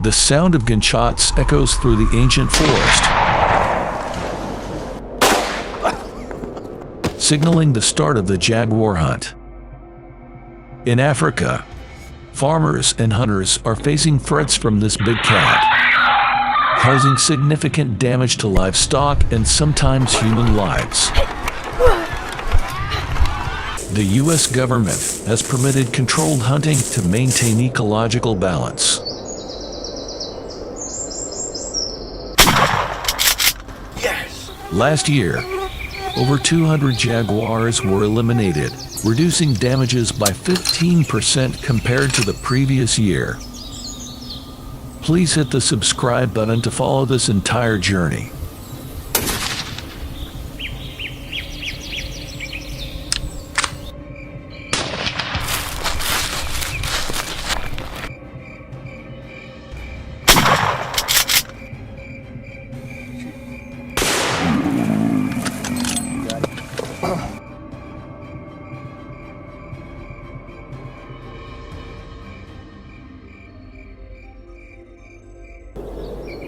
The sound of gunshots echoes through the ancient forest, signaling the start of the jaguar hunt. In Africa, farmers and hunters are facing threats from this big cat, causing significant damage to livestock and sometimes human lives. The U.S. government has permitted controlled hunting to maintain ecological balance. Last year, over 200 jaguars were eliminated, reducing damages by 15% compared to the previous year. Please hit the subscribe button to follow this entire journey.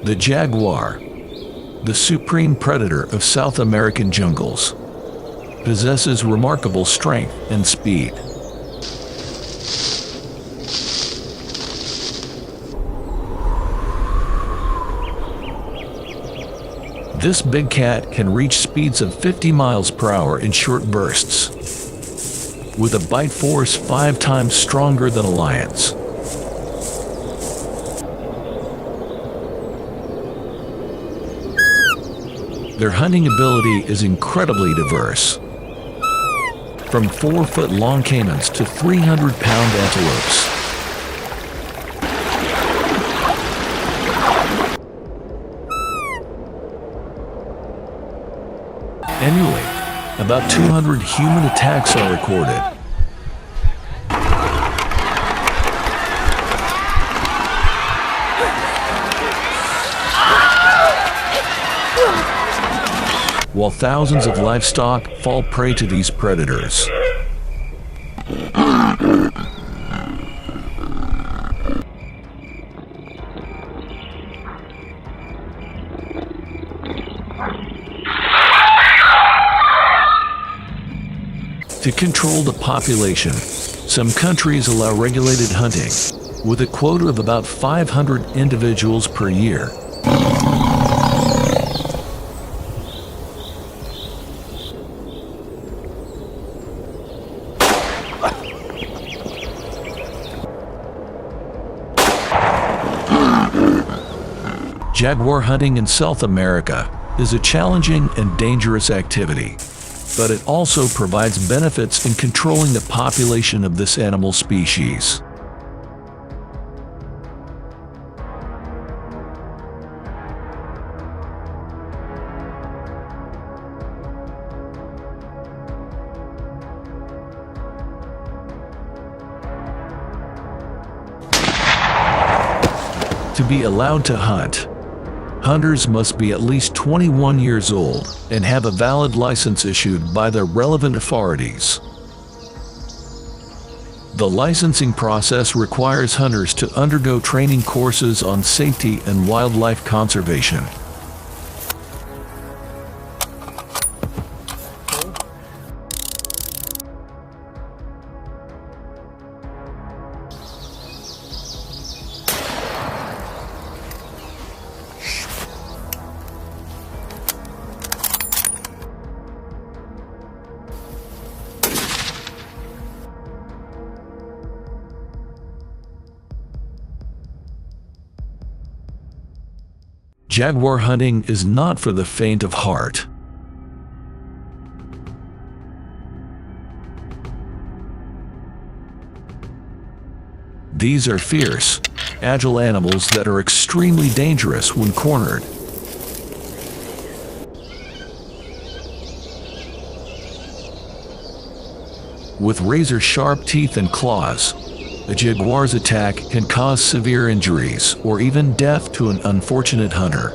The jaguar, the supreme predator of South American jungles, possesses remarkable strength and speed. This big cat can reach speeds of 50 miles per hour in short bursts, with a bite force 5 times stronger than a lion's. Their hunting ability is incredibly diverse, from 4-foot-long caimans to 300-pound antelopes. Annually, about 200 human attacks are recorded. While thousands of livestock fall prey to these predators. To control the population, some countries allow regulated hunting, with a quota of about 500 individuals per year. Jaguar hunting in South America is a challenging and dangerous activity, but it also provides benefits in controlling the population of this animal species. To be allowed to hunt, hunters must be at least 21 years old and have a valid license issued by the relevant authorities. The licensing process requires hunters to undergo training courses on safety and wildlife conservation. Jaguar hunting is not for the faint of heart. These are fierce, agile animals that are extremely dangerous when cornered. With razor-sharp teeth and claws, a jaguar's attack can cause severe injuries or even death to an unfortunate hunter.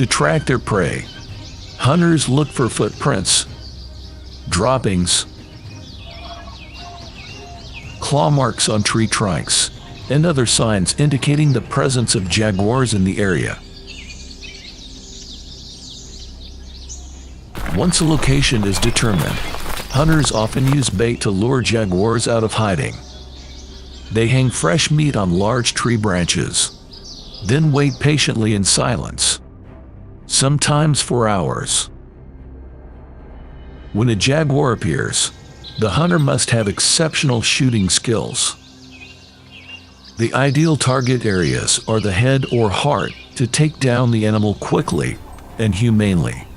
To track their prey, hunters look for footprints, droppings, claw marks on tree trunks, and other signs indicating the presence of jaguars in the area. Once a location is determined, hunters often use bait to lure jaguars out of hiding. They hang fresh meat on large tree branches, then wait patiently in silence, sometimes for hours. When a jaguar appears, the hunter must have exceptional shooting skills. The ideal target areas are the head or heart to take down the animal quickly and humanely.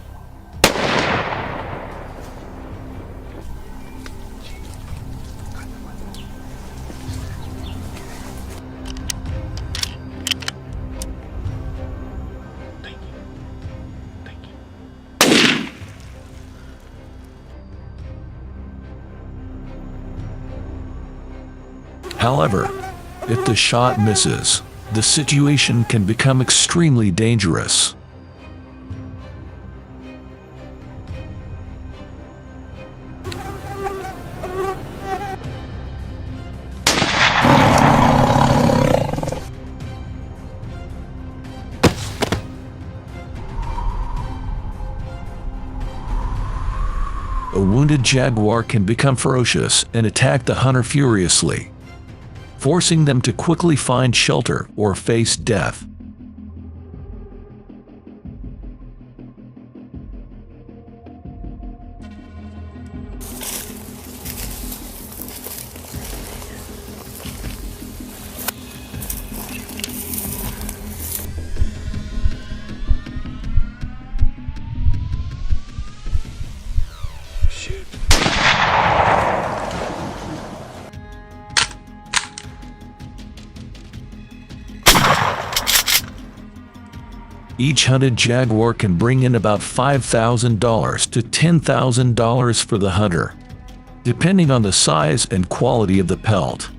However, if the shot misses, the situation can become extremely dangerous. A wounded jaguar can become ferocious and attack the hunter furiously, forcing them to quickly find shelter or face death. Each hunted jaguar can bring in about $5,000 to $10,000 for the hunter, depending on the size and quality of the pelt.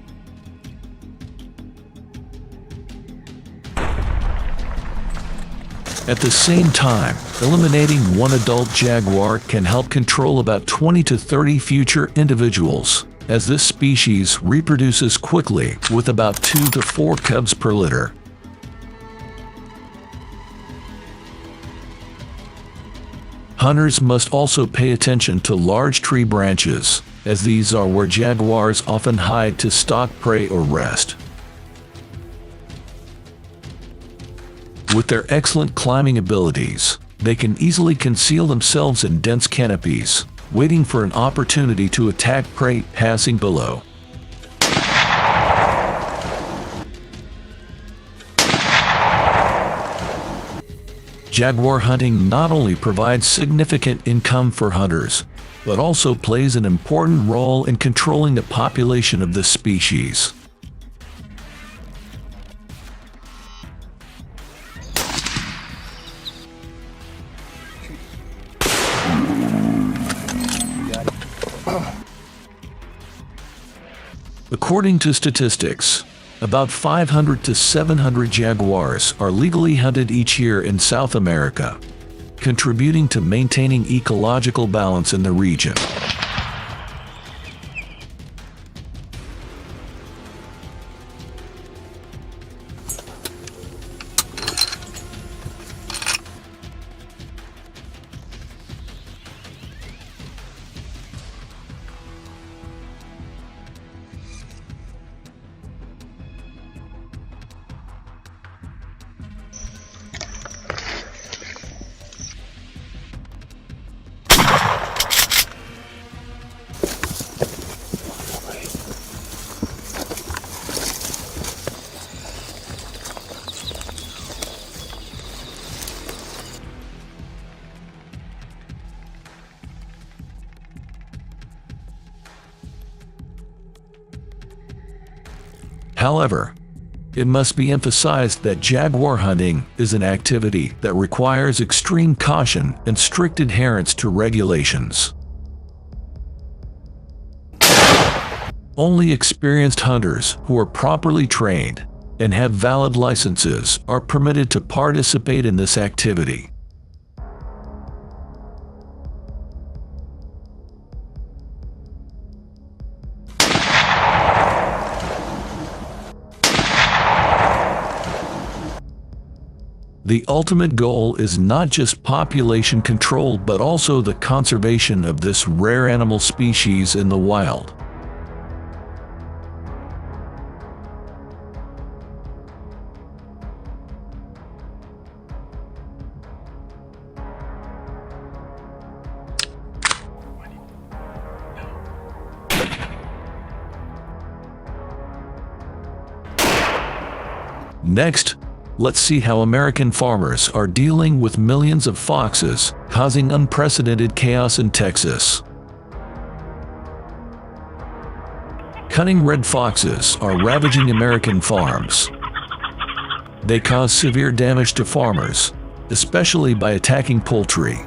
At the same time, eliminating one adult jaguar can help control about 20 to 30 future individuals, as this species reproduces quickly with about 2 to 4 cubs per litter. Hunters must also pay attention to large tree branches, as these are where jaguars often hide to stalk prey or rest. With their excellent climbing abilities, they can easily conceal themselves in dense canopies, waiting for an opportunity to attack prey passing below. Jaguar hunting not only provides significant income for hunters, but also plays an important role in controlling the population of this species. According to statistics, about 500 to 700 jaguars are legally hunted each year in South America, contributing to maintaining ecological balance in the region. However, it must be emphasized that jaguar hunting is an activity that requires extreme caution and strict adherence to regulations. Only experienced hunters who are properly trained and have valid licenses are permitted to participate in this activity. The ultimate goal is not just population control but also the conservation of this rare animal species in the wild. Next, let's see how American farmers are dealing with millions of foxes, causing unprecedented chaos in Texas. Cunning red foxes are ravaging American farms. They cause severe damage to farmers, especially by attacking poultry.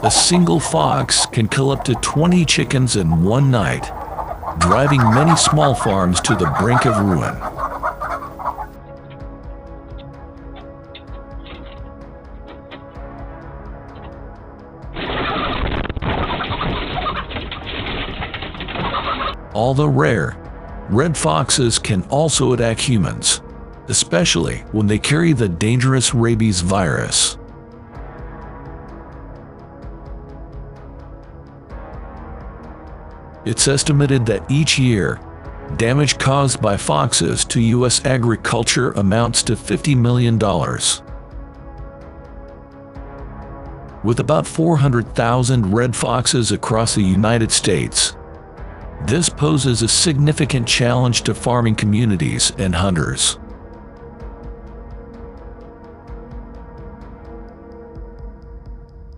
A single fox can kill up to 20 chickens in one night, driving many small farms to the brink of ruin. Although rare, red foxes can also attack humans, especially when they carry the dangerous rabies virus. It's estimated that each year, damage caused by foxes to U.S. agriculture amounts to $50 million. With about 400,000 red foxes across the United States, this poses a significant challenge to farming communities and hunters.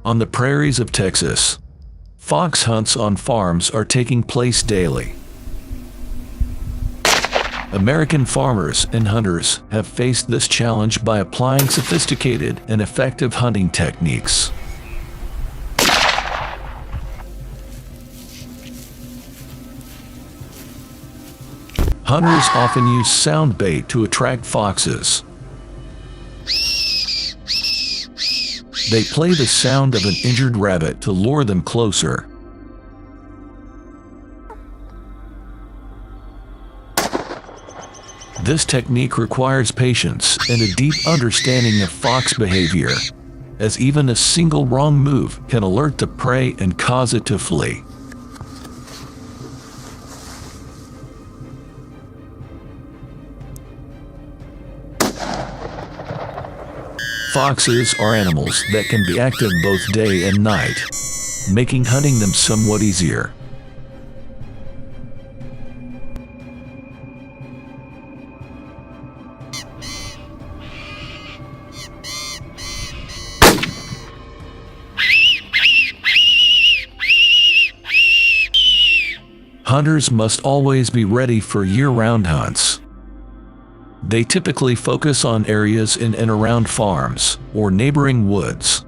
On the prairies of Texas, fox hunts on farms are taking place daily. American farmers and hunters have faced this challenge by applying sophisticated and effective hunting techniques. Hunters often use sound bait to attract foxes. They play the sound of an injured rabbit to lure them closer. This technique requires patience and a deep understanding of fox behavior, as even a single wrong move can alert the prey and cause it to flee. Foxes are animals that can be active both day and night, making hunting them somewhat easier. Hunters must always be ready for year-round hunts. They typically focus on areas in and around farms or neighboring woods.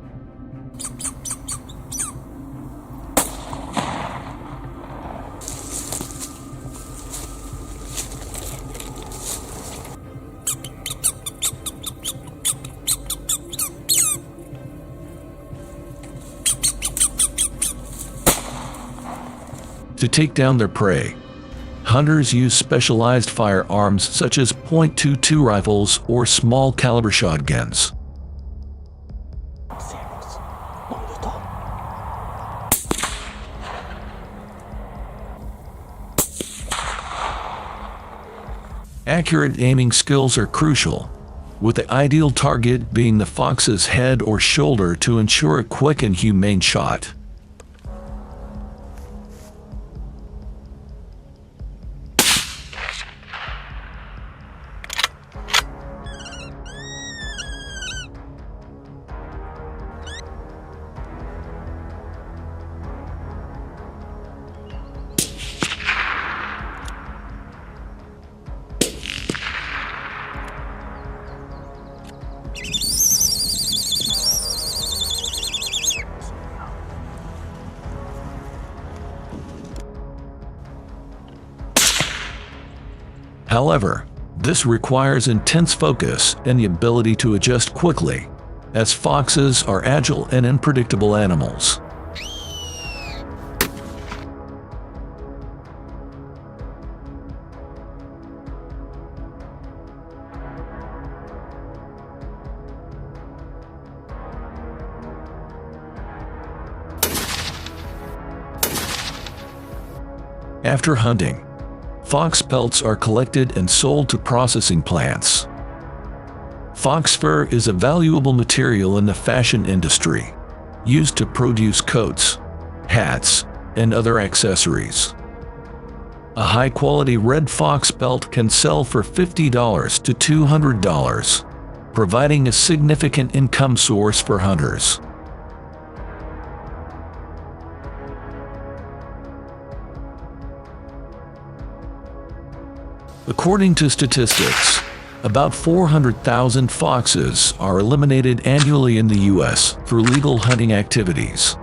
To take down their prey, hunters use specialized firearms such as .22 rifles or small caliber shotguns. Accurate aiming skills are crucial, with the ideal target being the fox's head or shoulder to ensure a quick and humane shot. However, this requires intense focus and the ability to adjust quickly, as foxes are agile and unpredictable animals. After hunting, fox pelts are collected and sold to processing plants. Fox fur is a valuable material in the fashion industry, used to produce coats, hats, and other accessories. A high-quality red fox pelt can sell for $50 to $200, providing a significant income source for hunters. According to statistics, about 400,000 foxes are eliminated annually in the U.S. through legal hunting activities.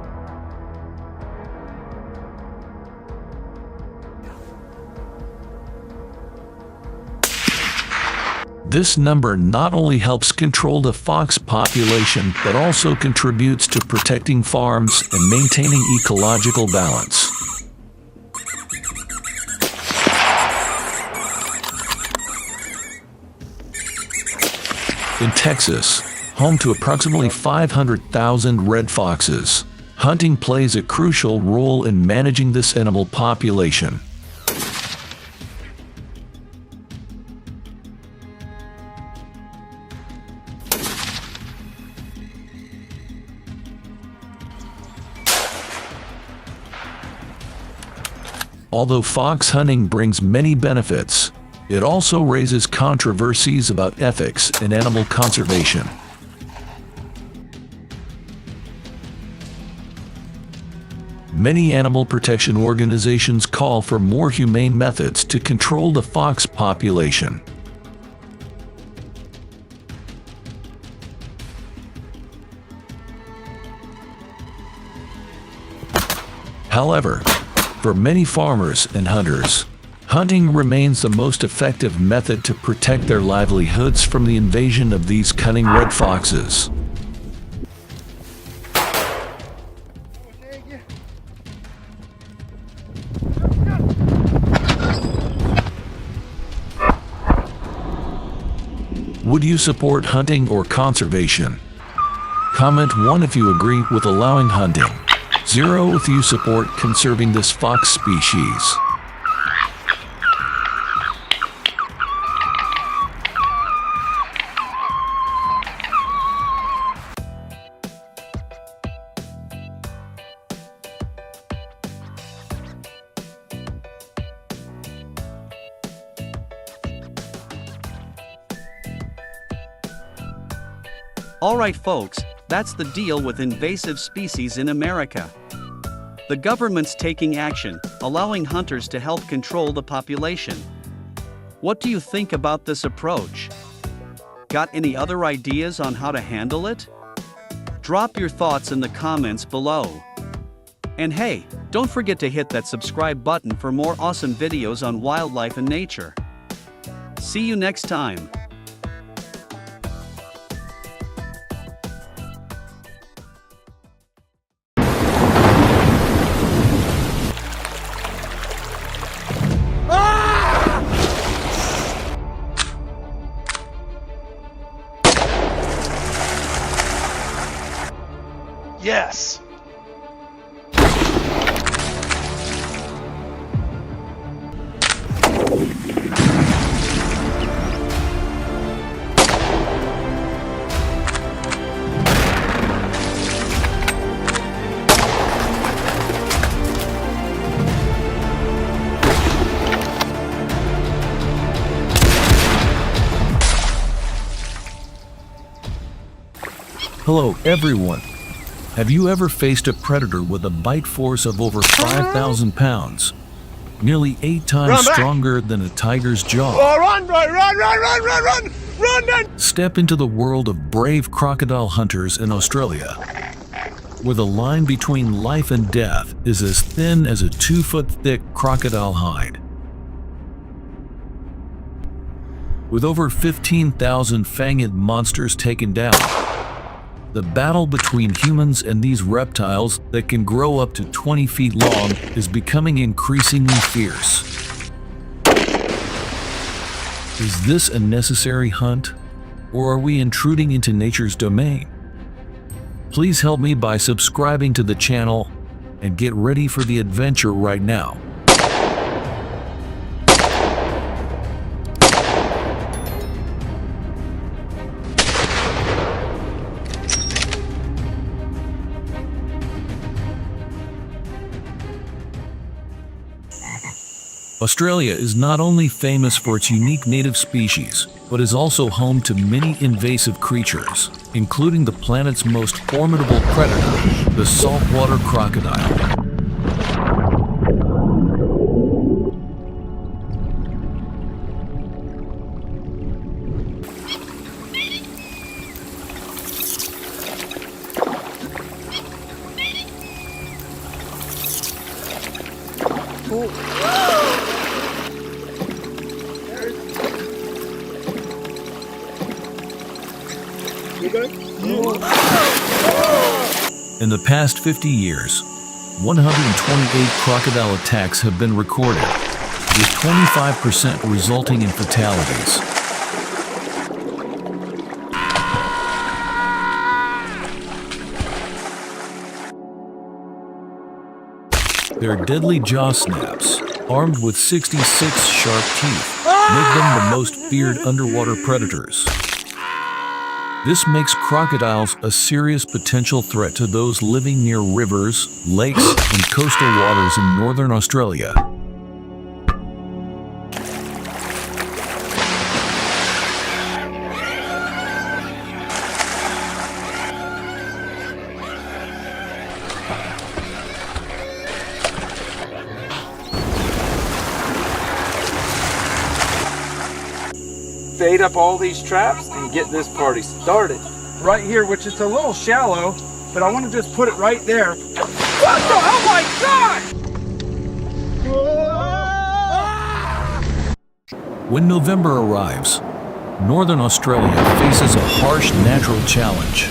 This number not only helps control the fox population, but also contributes to protecting farms and maintaining ecological balance. In Texas, home to approximately 500,000 red foxes, hunting plays a crucial role in managing this animal population. Although fox hunting brings many benefits, it also raises controversies about ethics and animal conservation. Many animal protection organizations call for more humane methods to control the fox population. However, for many farmers and hunters, hunting remains the most effective method to protect their livelihoods from the invasion of these cunning red foxes. Would you support hunting or conservation? Comment 1 if you agree with allowing hunting. 0 if you support conserving this fox species. Alright folks, that's the deal with invasive species in America. The government's taking action, allowing hunters to help control the population. What do you think about this approach? Got any other ideas on how to handle it? Drop your thoughts in the comments below. And hey, don't forget to hit that subscribe button for more awesome videos on wildlife and nature. See you next time. Yes! Hello, everyone. Have you ever faced a predator with a bite force of over 5,000 pounds? Nearly 8 times stronger than a tiger's jaw. Oh, run, man! Step into the world of brave crocodile hunters in Australia, where the line between life and death is as thin as a 2-foot-thick crocodile hide. With over 15,000 fanged monsters taken down, the battle between humans and these reptiles that can grow up to 20 feet long is becoming increasingly fierce. Is this a necessary hunt, or are we intruding into nature's domain? Please help me by subscribing to the channel and get ready for the adventure right now. Australia is not only famous for its unique native species, but is also home to many invasive creatures, including the planet's most formidable predator, the saltwater crocodile. In the past 50 years, 128 crocodile attacks have been recorded, with 25% resulting in fatalities. Their deadly jaw snaps, armed with 66 sharp teeth, make them the most feared underwater predators. This makes crocodiles a serious potential threat to those living near rivers, lakes, and coastal waters in northern Australia. Bait up all these traps and get this party started. Right here, which is a little shallow, but I want to just put it right there. What the? Oh my God! When November arrives, northern Australia faces a harsh natural challenge.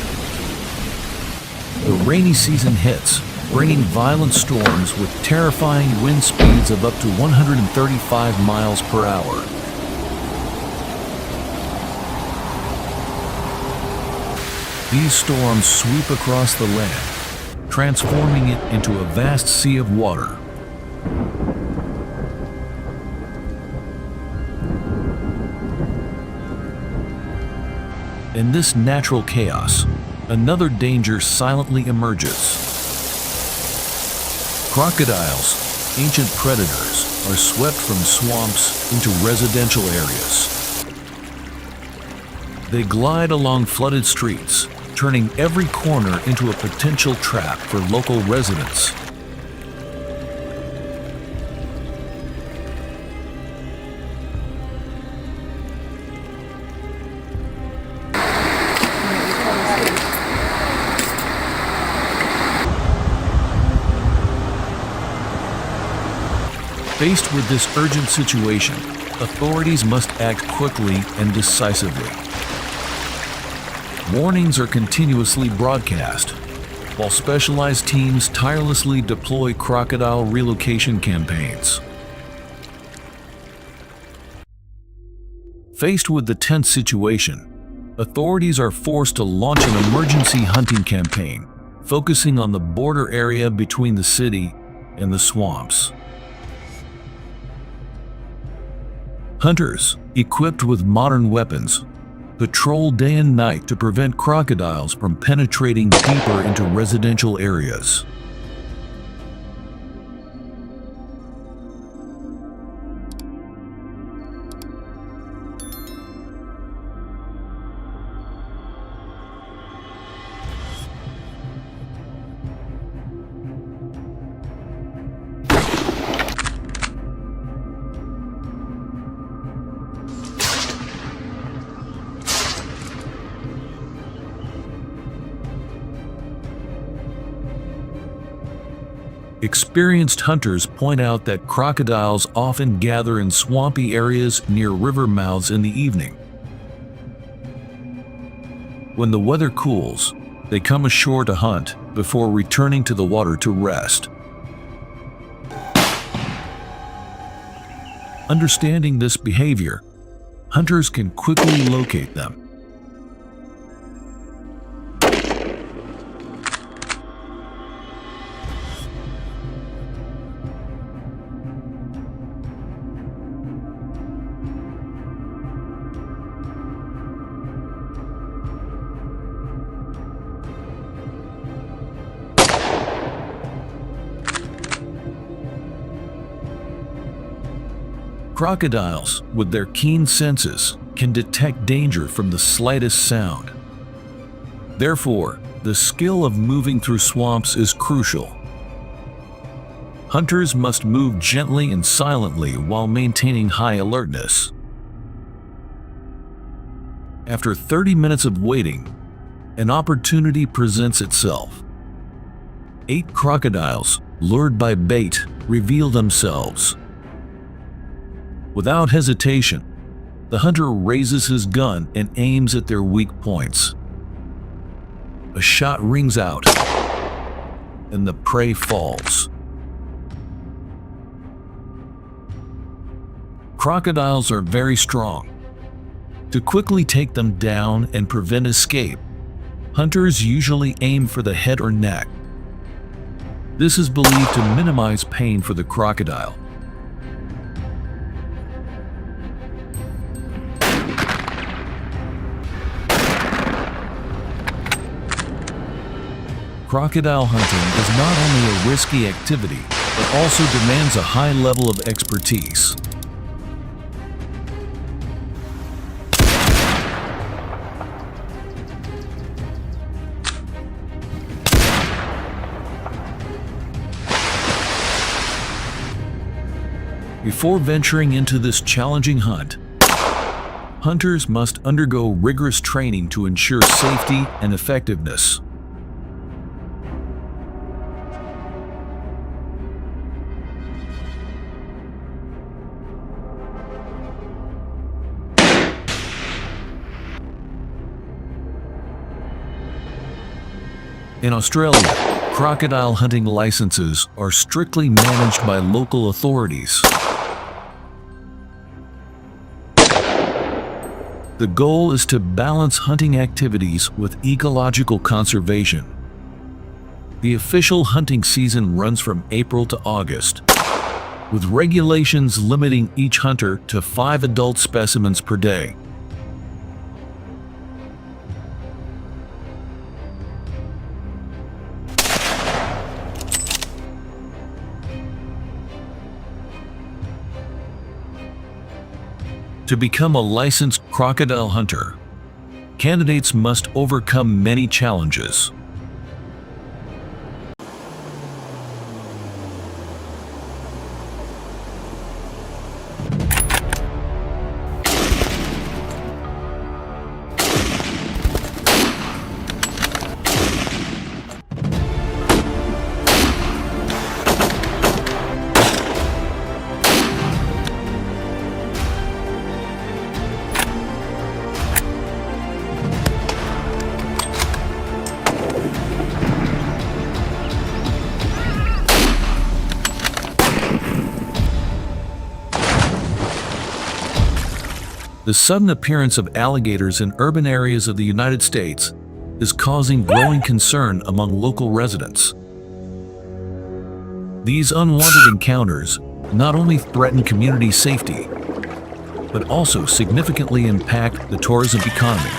The rainy season hits, bringing violent storms with terrifying wind speeds of up to 135 miles per hour. These storms sweep across the land, transforming it into a vast sea of water. In this natural chaos, another danger silently emerges. Crocodiles, ancient predators, are swept from swamps into residential areas. They glide along flooded streets, turning every corner into a potential trap for local residents. Faced with this urgent situation, authorities must act quickly and decisively. Warnings are continuously broadcast, while specialized teams tirelessly deploy crocodile relocation campaigns. Faced with the tense situation, authorities are forced to launch an emergency hunting campaign, focusing on the border area between the city and the swamps. Hunters, equipped with modern weapons, patrol day and night to prevent crocodiles from penetrating deeper into residential areas. Experienced hunters point out that crocodiles often gather in swampy areas near river mouths in the evening. When the weather cools, they come ashore to hunt before returning to the water to rest. Understanding this behavior, hunters can quickly locate them. Crocodiles, with their keen senses, can detect danger from the slightest sound. Therefore, the skill of moving through swamps is crucial. Hunters must move gently and silently while maintaining high alertness. After 30 minutes of waiting, an opportunity presents itself. 8 crocodiles, lured by bait, reveal themselves. Without hesitation, the hunter raises his gun and aims at their weak points. A shot rings out, and the prey falls. Crocodiles are very strong. To quickly take them down and prevent escape, hunters usually aim for the head or neck. This is believed to minimize pain for the crocodile. Crocodile hunting is not only a risky activity, but also demands a high level of expertise. Before venturing into this challenging hunt, hunters must undergo rigorous training to ensure safety and effectiveness. In Australia, crocodile hunting licenses are strictly managed by local authorities. The goal is to balance hunting activities with ecological conservation. The official hunting season runs from April to August, with regulations limiting each hunter to 5 adult specimens per day. To become a licensed crocodile hunter, candidates must overcome many challenges. The sudden appearance of alligators in urban areas of the United States is causing growing concern among local residents. These unwanted encounters not only threaten community safety, but also significantly impact the tourism economy.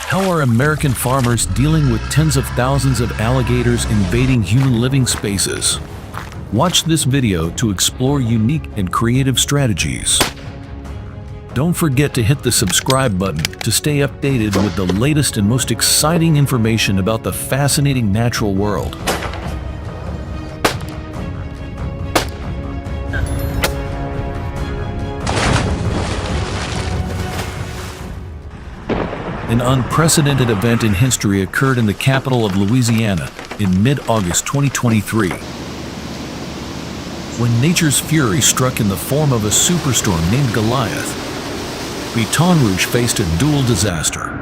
How are American farmers dealing with tens of thousands of alligators invading human living spaces? Watch this video to explore unique and creative strategies. Don't forget to hit the subscribe button to stay updated with the latest and most exciting information about the fascinating natural world. An unprecedented event in history occurred in the capital of Louisiana in mid-August 2023. When nature's fury struck in the form of a superstorm named Goliath, Baton Rouge faced a dual disaster.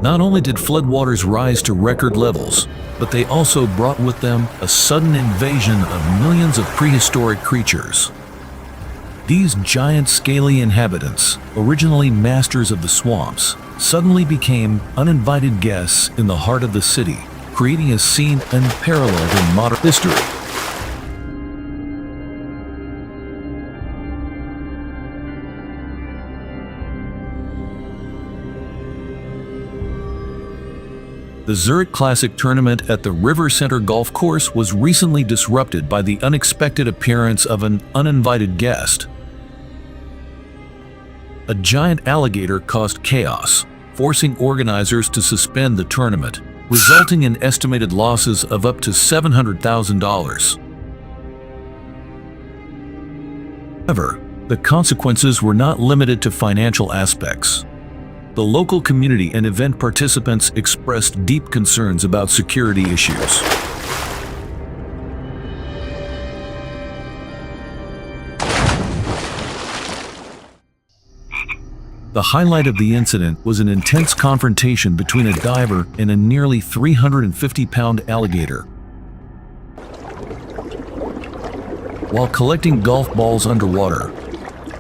Not only did floodwaters rise to record levels, but they also brought with them a sudden invasion of millions of prehistoric creatures. These giant scaly inhabitants, originally masters of the swamps, suddenly became uninvited guests in the heart of the city, creating a scene unparalleled in modern history. The Zurich Classic tournament at the River Center Golf Course was recently disrupted by the unexpected appearance of an uninvited guest. A giant alligator caused chaos, forcing organizers to suspend the tournament, resulting in estimated losses of up to $700,000. However, the consequences were not limited to financial aspects. The local community and event participants expressed deep concerns about security issues. The highlight of the incident was an intense confrontation between a diver and a nearly 350-pound alligator. While collecting golf balls underwater,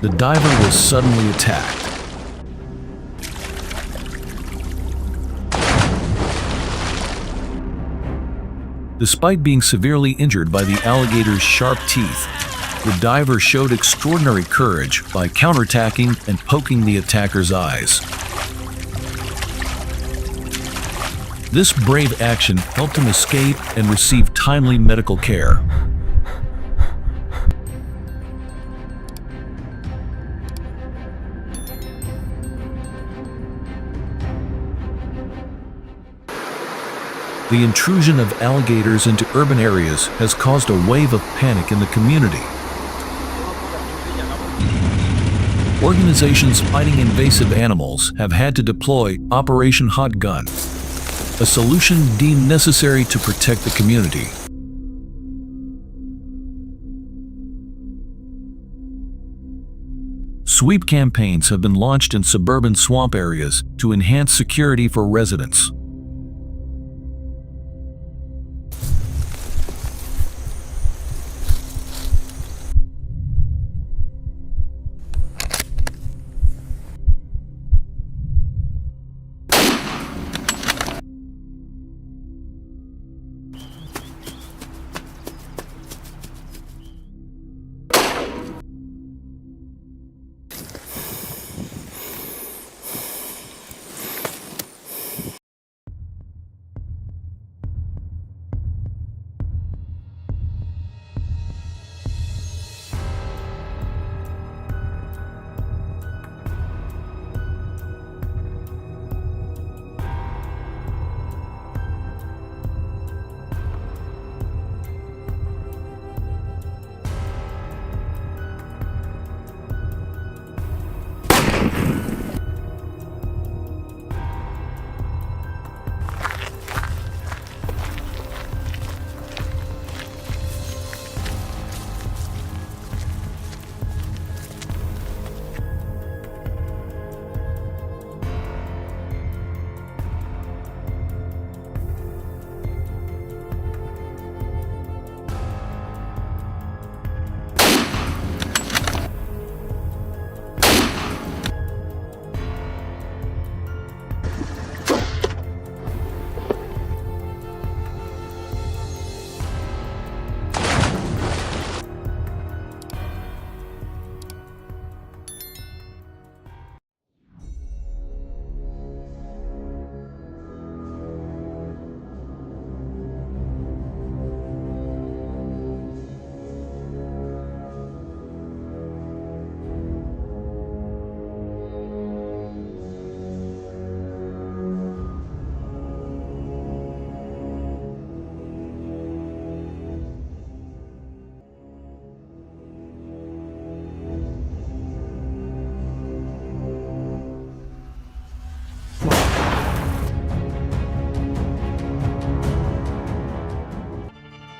the diver was suddenly attacked. Despite being severely injured by the alligator's sharp teeth, the diver showed extraordinary courage by counterattacking and poking the attacker's eyes. This brave action helped him escape and receive timely medical care. The intrusion of alligators into urban areas has caused a wave of panic in the community. Organizations fighting invasive animals have had to deploy Operation Hot Gun, a solution deemed necessary to protect the community. Sweep campaigns have been launched in suburban swamp areas to enhance security for residents.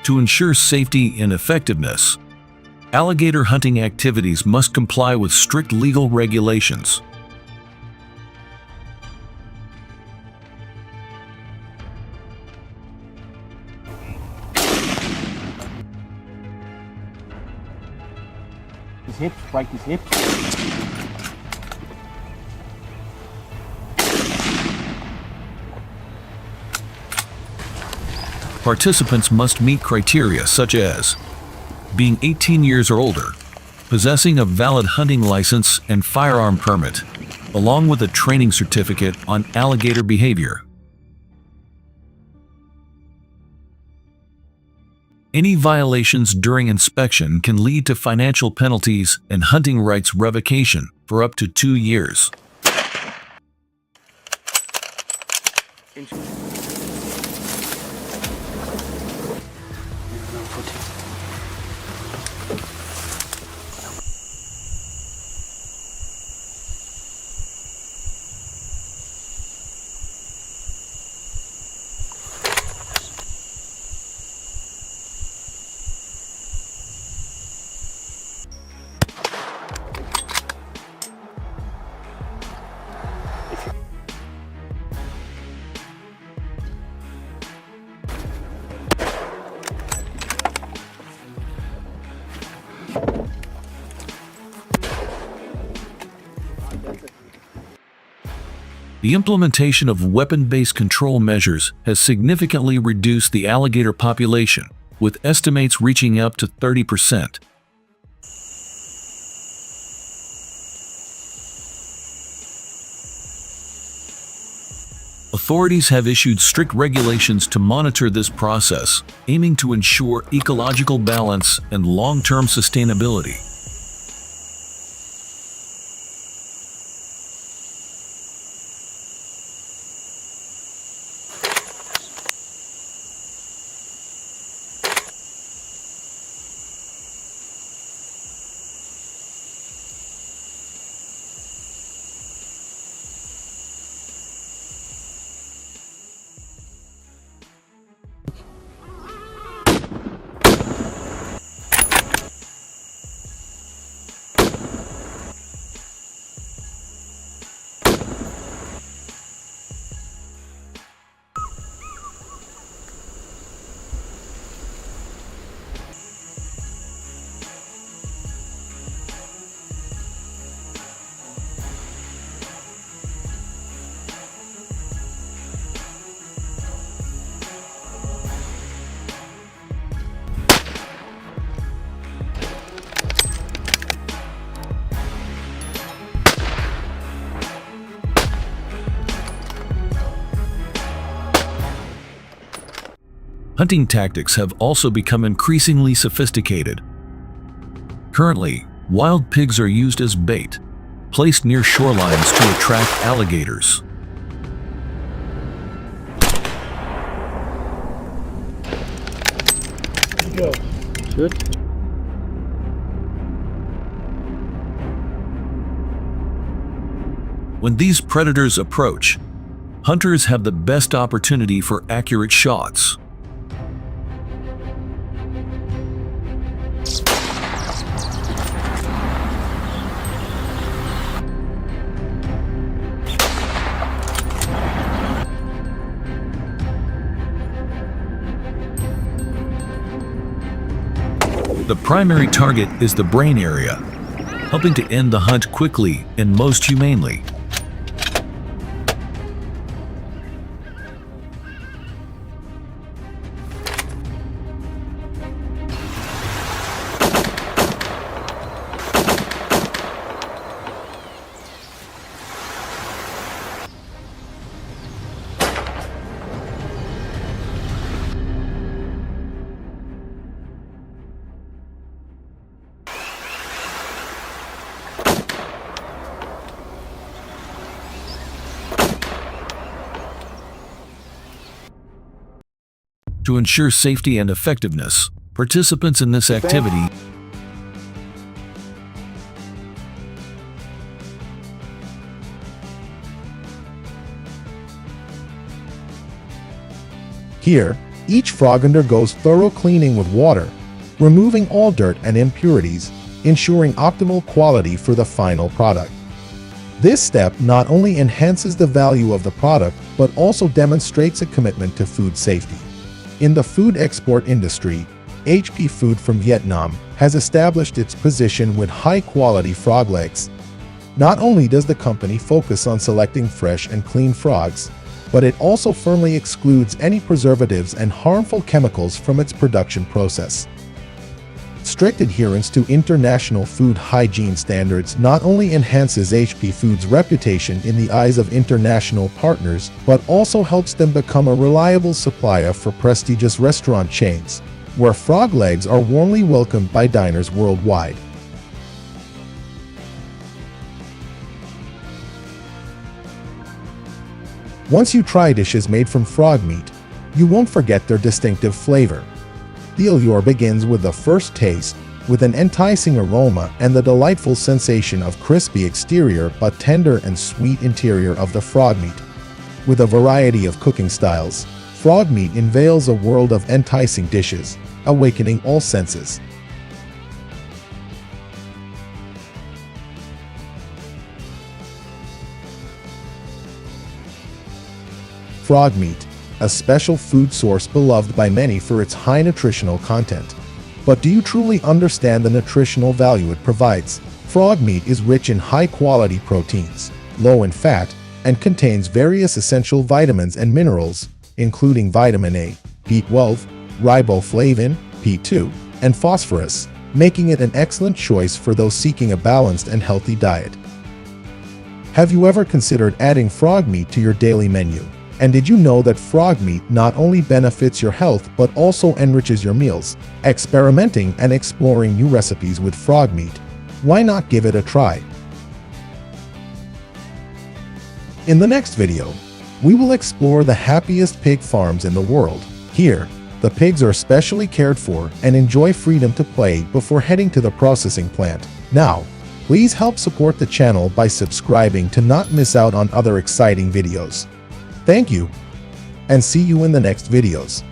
To ensure safety and effectiveness, alligator hunting activities must comply with strict legal regulations. His hips, break his hips. Participants must meet criteria such as being 18 years or older, possessing a valid hunting license and firearm permit, along with a training certificate on alligator behavior. Any violations during inspection can lead to financial penalties and hunting rights revocation for up to 2 years. The implementation of weapon-based control measures has significantly reduced the alligator population, with estimates reaching up to 30%. Authorities have issued strict regulations to monitor this process, aiming to ensure ecological balance and long-term sustainability. Hunting tactics have also become increasingly sophisticated. Currently, wild pigs are used as bait, placed near shorelines to attract alligators. Go. Good. When these predators approach, hunters have the best opportunity for accurate shots. The primary target is the brain area, helping to end the hunt quickly and most humanely. To ensure safety and effectiveness, participants in this activity Here, each frog undergoes thorough cleaning with water, removing all dirt and impurities, ensuring optimal quality for the final product. This step not only enhances the value of the product, but also demonstrates a commitment to food safety. In the food export industry, HP Food from Vietnam has established its position with high-quality frog legs. Not only does the company focus on selecting fresh and clean frogs, but it also firmly excludes any preservatives and harmful chemicals from its production process. Strict adherence to international food hygiene standards not only enhances HP Food's reputation in the eyes of international partners, but also helps them become a reliable supplier for prestigious restaurant chains, where frog legs are warmly welcomed by diners worldwide. Once you try dishes made from frog meat, you won't forget their distinctive flavor. The allure begins with the first taste, with an enticing aroma and the delightful sensation of crispy exterior but tender and sweet interior of the frog meat. With a variety of cooking styles, frog meat unveils a world of enticing dishes, awakening all senses. Frog meat, a special food source beloved by many for its high nutritional content. But do you truly understand the nutritional value it provides? Frog meat is rich in high-quality proteins, low in fat, and contains various essential vitamins and minerals, including vitamin A, B12, riboflavin, P2, and phosphorus, making it an excellent choice for those seeking a balanced and healthy diet. Have you ever considered adding frog meat to your daily menu? And did you know that frog meat not only benefits your health but also enriches your meals? Experimenting and exploring new recipes with frog meat. Why not give it a try? In the next video, we will explore the happiest pig farms in the world. Here, the pigs are specially cared for and enjoy freedom to play before heading to the processing plant. Now, please help support the channel by subscribing to not miss out on other exciting videos. Thank you, and see you in the next videos.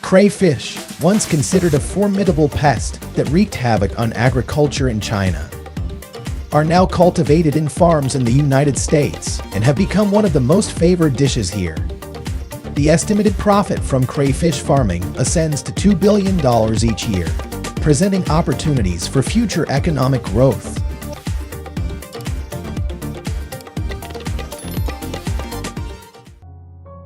Crayfish, once considered a formidable pest that wreaked havoc on agriculture in China, are now cultivated in farms in the United States and have become one of the most favored dishes here. The estimated profit from crayfish farming ascends to $2 billion each year, presenting opportunities for future economic growth.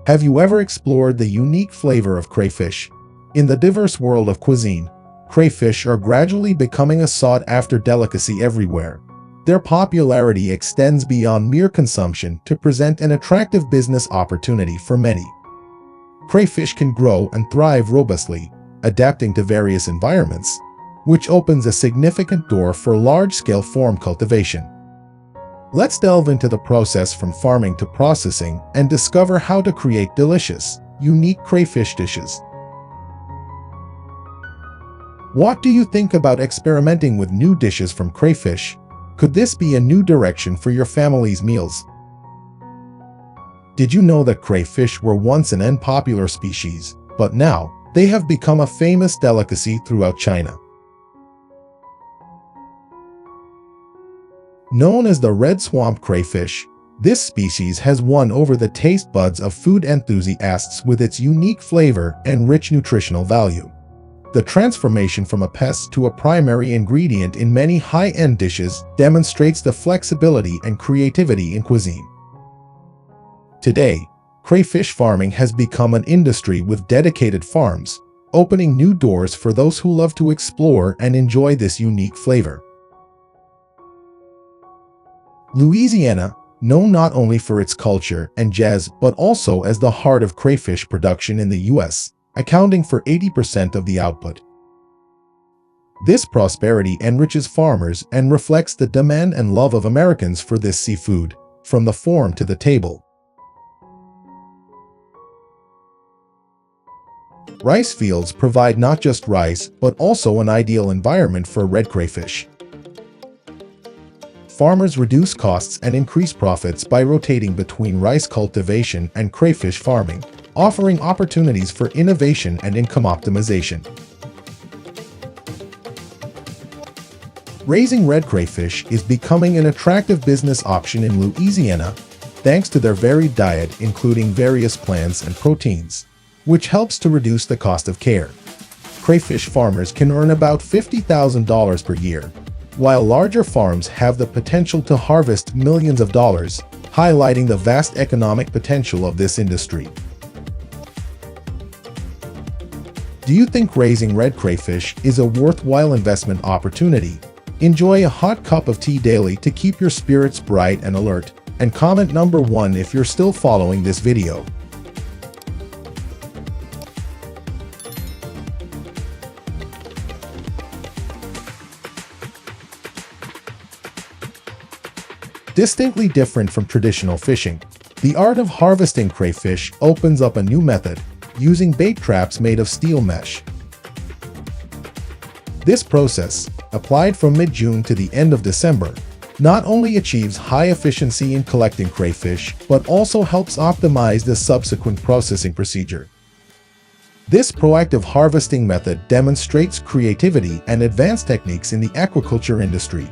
Have you ever explored the unique flavor of crayfish? In the diverse world of cuisine, crayfish are gradually becoming a sought-after delicacy everywhere. Their popularity extends beyond mere consumption to present an attractive business opportunity for many. Crayfish can grow and thrive robustly, adapting to various environments, which opens a significant door for large-scale farm cultivation. Let's delve into the process from farming to processing and discover how to create delicious, unique crayfish dishes. What do you think about experimenting with new dishes from crayfish? Could this be a new direction for your family's meals? Did you know that crayfish were once an unpopular species, but now they have become a famous delicacy throughout China? Known as the red swamp crayfish, this species has won over the taste buds of food enthusiasts with its unique flavor and rich nutritional value. The transformation from a pest to a primary ingredient in many high-end dishes demonstrates the flexibility and creativity in cuisine. Today, crayfish farming has become an industry with dedicated farms, opening new doors for those who love to explore and enjoy this unique flavor. Louisiana, known not only for its culture and jazz but also as the heart of crayfish production in the U.S., accounting for 80% of the output. This prosperity enriches farmers and reflects the demand and love of Americans for this seafood, from the farm to the table. Rice fields provide not just rice, but also an ideal environment for red crayfish. Farmers reduce costs and increase profits by rotating between rice cultivation and crayfish farming, offering opportunities for innovation and income optimization. Raising red crayfish is becoming an attractive business option in Louisiana, thanks to their varied diet including various plants and proteins, which helps to reduce the cost of care. Crayfish farmers can earn about $50,000 per year, while larger farms have the potential to harvest millions of dollars, highlighting the vast economic potential of this industry. Do you think raising red crayfish is a worthwhile investment opportunity? Enjoy a hot cup of tea daily to keep your spirits bright and alert, and comment number 1 if you're still following this video. Distinctly different from traditional fishing, the art of harvesting crayfish opens up a new method, using bait traps made of steel mesh. This process, applied from mid-June to the end of December, not only achieves high efficiency in collecting crayfish, but also helps optimize the subsequent processing procedure. This proactive harvesting method demonstrates creativity and advanced techniques in the aquaculture industry.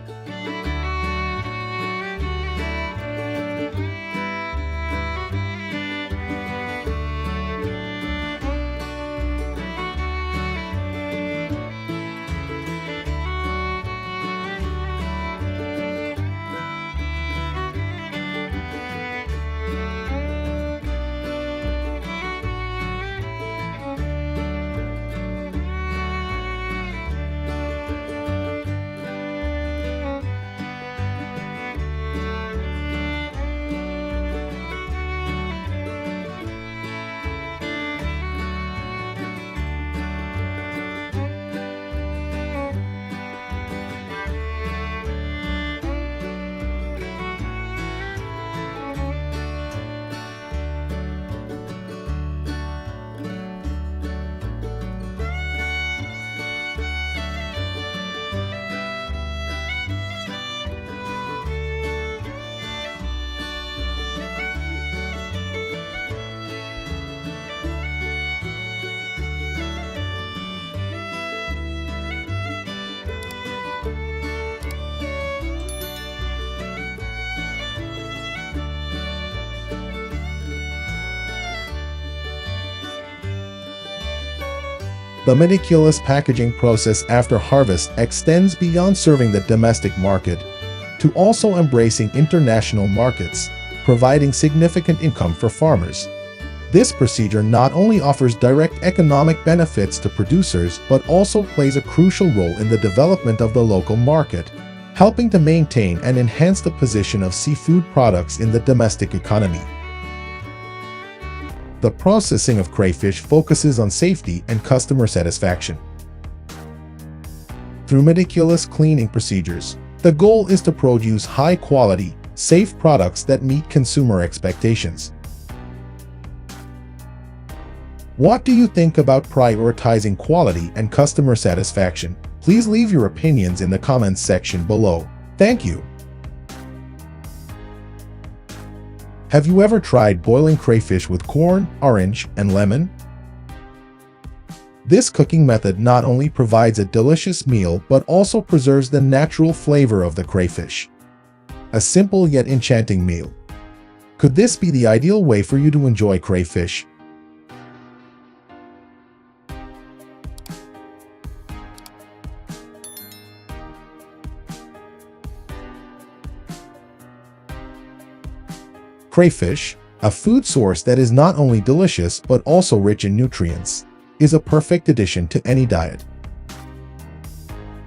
The meticulous packaging process after harvest extends beyond serving the domestic market to also embracing international markets, providing significant income for farmers. This procedure not only offers direct economic benefits to producers but also plays a crucial role in the development of the local market, helping to maintain and enhance the position of seafood products in the domestic economy. The processing of crayfish focuses on safety and customer satisfaction. Through meticulous cleaning procedures, the goal is to produce high-quality, safe products that meet consumer expectations. What do you think about prioritizing quality and customer satisfaction? Please leave your opinions in the comments section below. Thank you. Have you ever tried boiling crayfish with corn, orange, and lemon? This cooking method not only provides a delicious meal but also preserves the natural flavor of the crayfish. A simple yet enchanting meal. Could this be the ideal way for you to enjoy crayfish? Crayfish, a food source that is not only delicious but also rich in nutrients, is a perfect addition to any diet.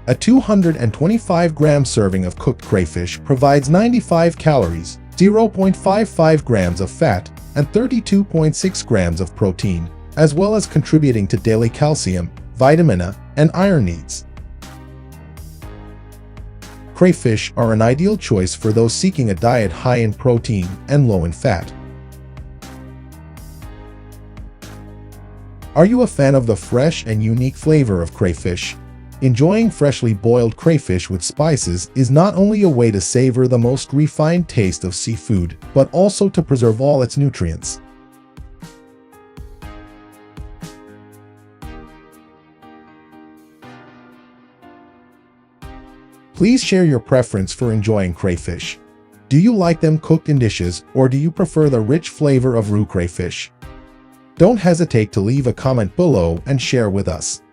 A 225-gram serving of cooked crayfish provides 95 calories, 0.55 grams of fat, and 32.6 grams of protein, as well as contributing to daily calcium, vitamin A, and iron needs. Crayfish are an ideal choice for those seeking a diet high in protein and low in fat. Are you a fan of the fresh and unique flavor of crayfish? Enjoying freshly boiled crayfish with spices is not only a way to savor the most refined taste of seafood, but also to preserve all its nutrients. Please share your preference for enjoying crayfish. Do you like them cooked in dishes, or do you prefer the rich flavor of raw crayfish? Don't hesitate to leave a comment below and share with us.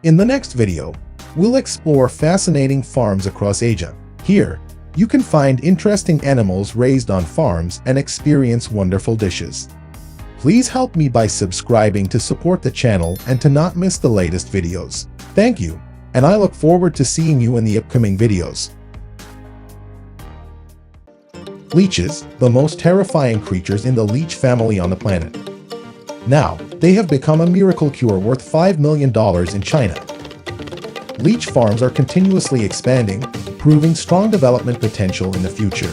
In the next video, we'll explore fascinating farms across Asia. Here, you can find interesting animals raised on farms and experience wonderful dishes. Please help me by subscribing to support the channel and to not miss the latest videos. Thank you, and I look forward to seeing you in the upcoming videos. Leeches, the most terrifying creatures in the leech family on the planet. Now, they have become a miracle cure worth $5 million in China. Leech farms are continuously expanding, proving strong development potential in the future.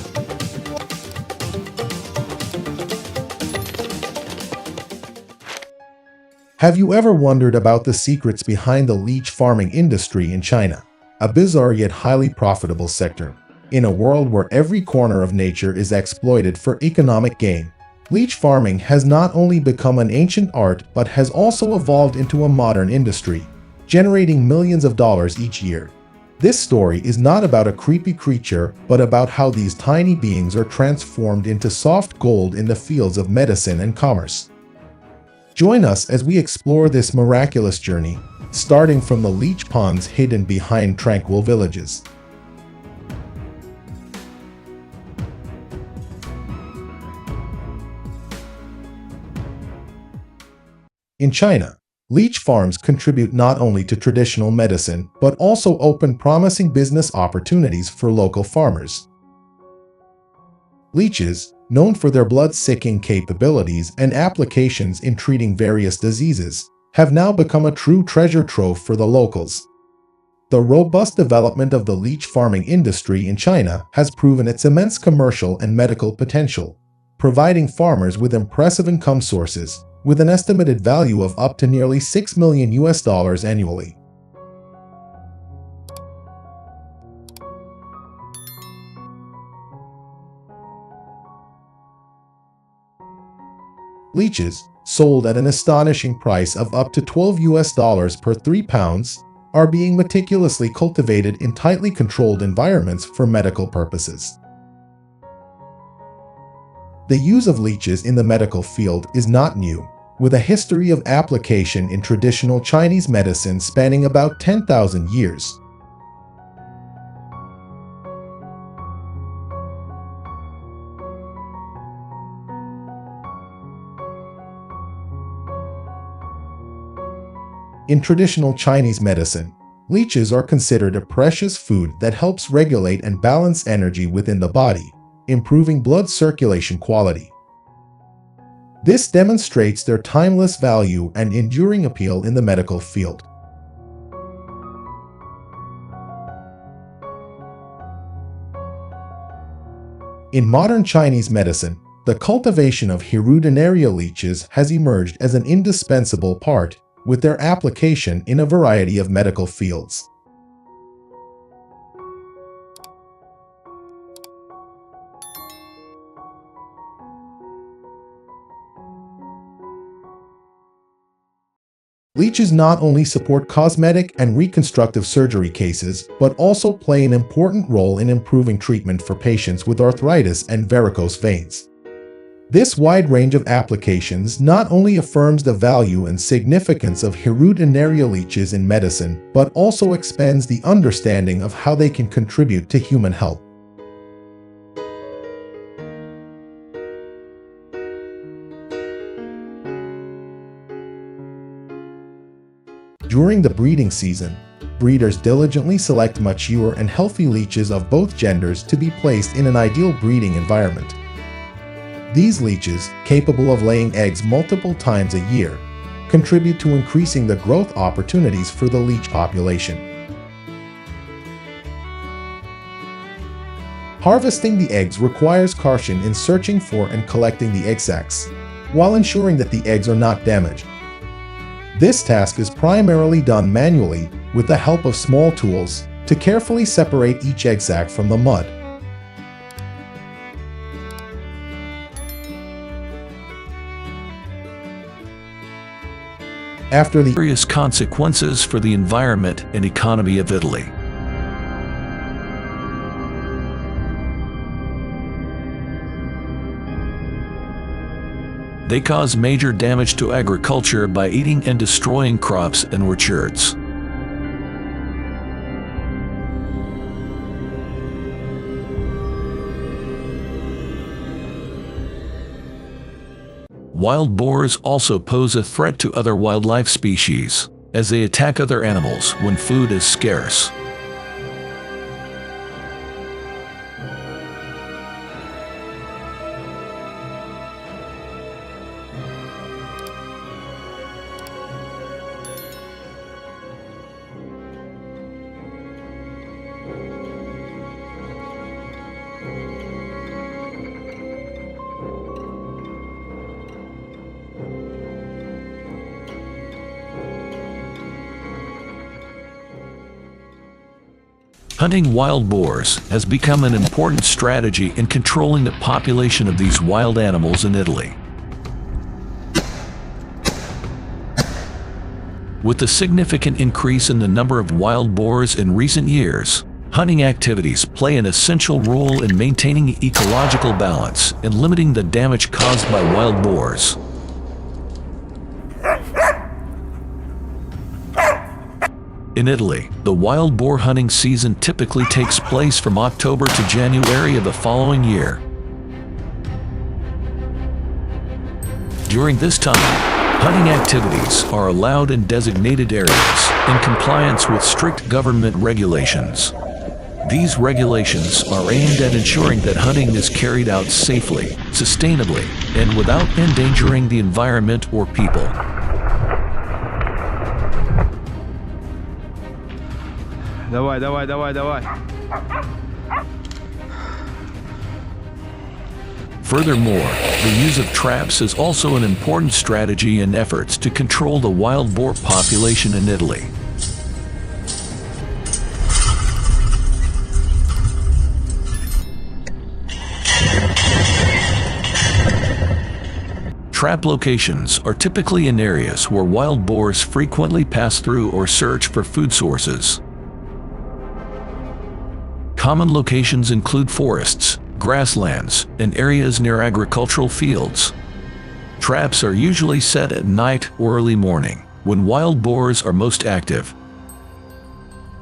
Have you ever wondered about the secrets behind the leech farming industry in China? A bizarre yet highly profitable sector. In a world where every corner of nature is exploited for economic gain, leech farming has not only become an ancient art but has also evolved into a modern industry, generating millions of dollars each year. This story is not about a creepy creature, but about how these tiny beings are transformed into soft gold in the fields of medicine and commerce. Join us as we explore this miraculous journey, starting from the leech ponds hidden behind tranquil villages. In China, leech farms contribute not only to traditional medicine, but also open promising business opportunities for local farmers. Leeches, known for their blood-sucking capabilities and applications in treating various diseases, have now become a true treasure trove for the locals. The robust development of the leech farming industry in China has proven its immense commercial and medical potential, providing farmers with impressive income sources, with an estimated value of up to nearly $6 million annually. Leeches, sold at an astonishing price of up to $12 per 3 pounds, are being meticulously cultivated in tightly controlled environments for medical purposes. The use of leeches in the medical field is not new, with a history of application in traditional Chinese medicine spanning about 10,000 years. In traditional Chinese medicine, leeches are considered a precious food that helps regulate and balance energy within the body, improving blood circulation quality. This demonstrates their timeless value and enduring appeal in the medical field. In modern Chinese medicine, the cultivation of hirudinaria leeches has emerged as an indispensable part, with their application in a variety of medical fields. Leeches not only support cosmetic and reconstructive surgery cases, but also play an important role in improving treatment for patients with arthritis and varicose veins. This wide range of applications not only affirms the value and significance of hirudinaria leeches in medicine, but also expands the understanding of how they can contribute to human health. During the breeding season, breeders diligently select mature and healthy leeches of both genders to be placed in an ideal breeding environment. These leeches, capable of laying eggs multiple times a year, contribute to increasing the growth opportunities for the leech population. Harvesting the eggs requires caution in searching for and collecting the egg sacs, while ensuring that the eggs are not damaged. This task is primarily done manually with the help of small tools to carefully separate each egg sac from the mud. After the Serious consequences for the environment and economy of Italy. They cause major damage to agriculture by eating and destroying crops and orchards. Wild boars also pose a threat to other wildlife species, as they attack other animals when food is scarce. Hunting wild boars has become an important strategy in controlling the population of these wild animals in Italy. With the significant increase in the number of wild boars in recent years, hunting activities play an essential role in maintaining ecological balance and limiting the damage caused by wild boars. In Italy, the wild boar hunting season typically takes place from October to January of the following year. During this time, hunting activities are allowed in designated areas in compliance with strict government regulations. These regulations are aimed at ensuring that hunting is carried out safely, sustainably, and without endangering the environment or people. Давай, давай, давай, давай. Furthermore, the use of traps is also an important strategy in efforts to control the wild boar population in Italy. Trap locations are typically in areas where wild boars frequently pass through or search for food sources. Common locations include forests, grasslands, and areas near agricultural fields. Traps are usually set at night or early morning, when wild boars are most active.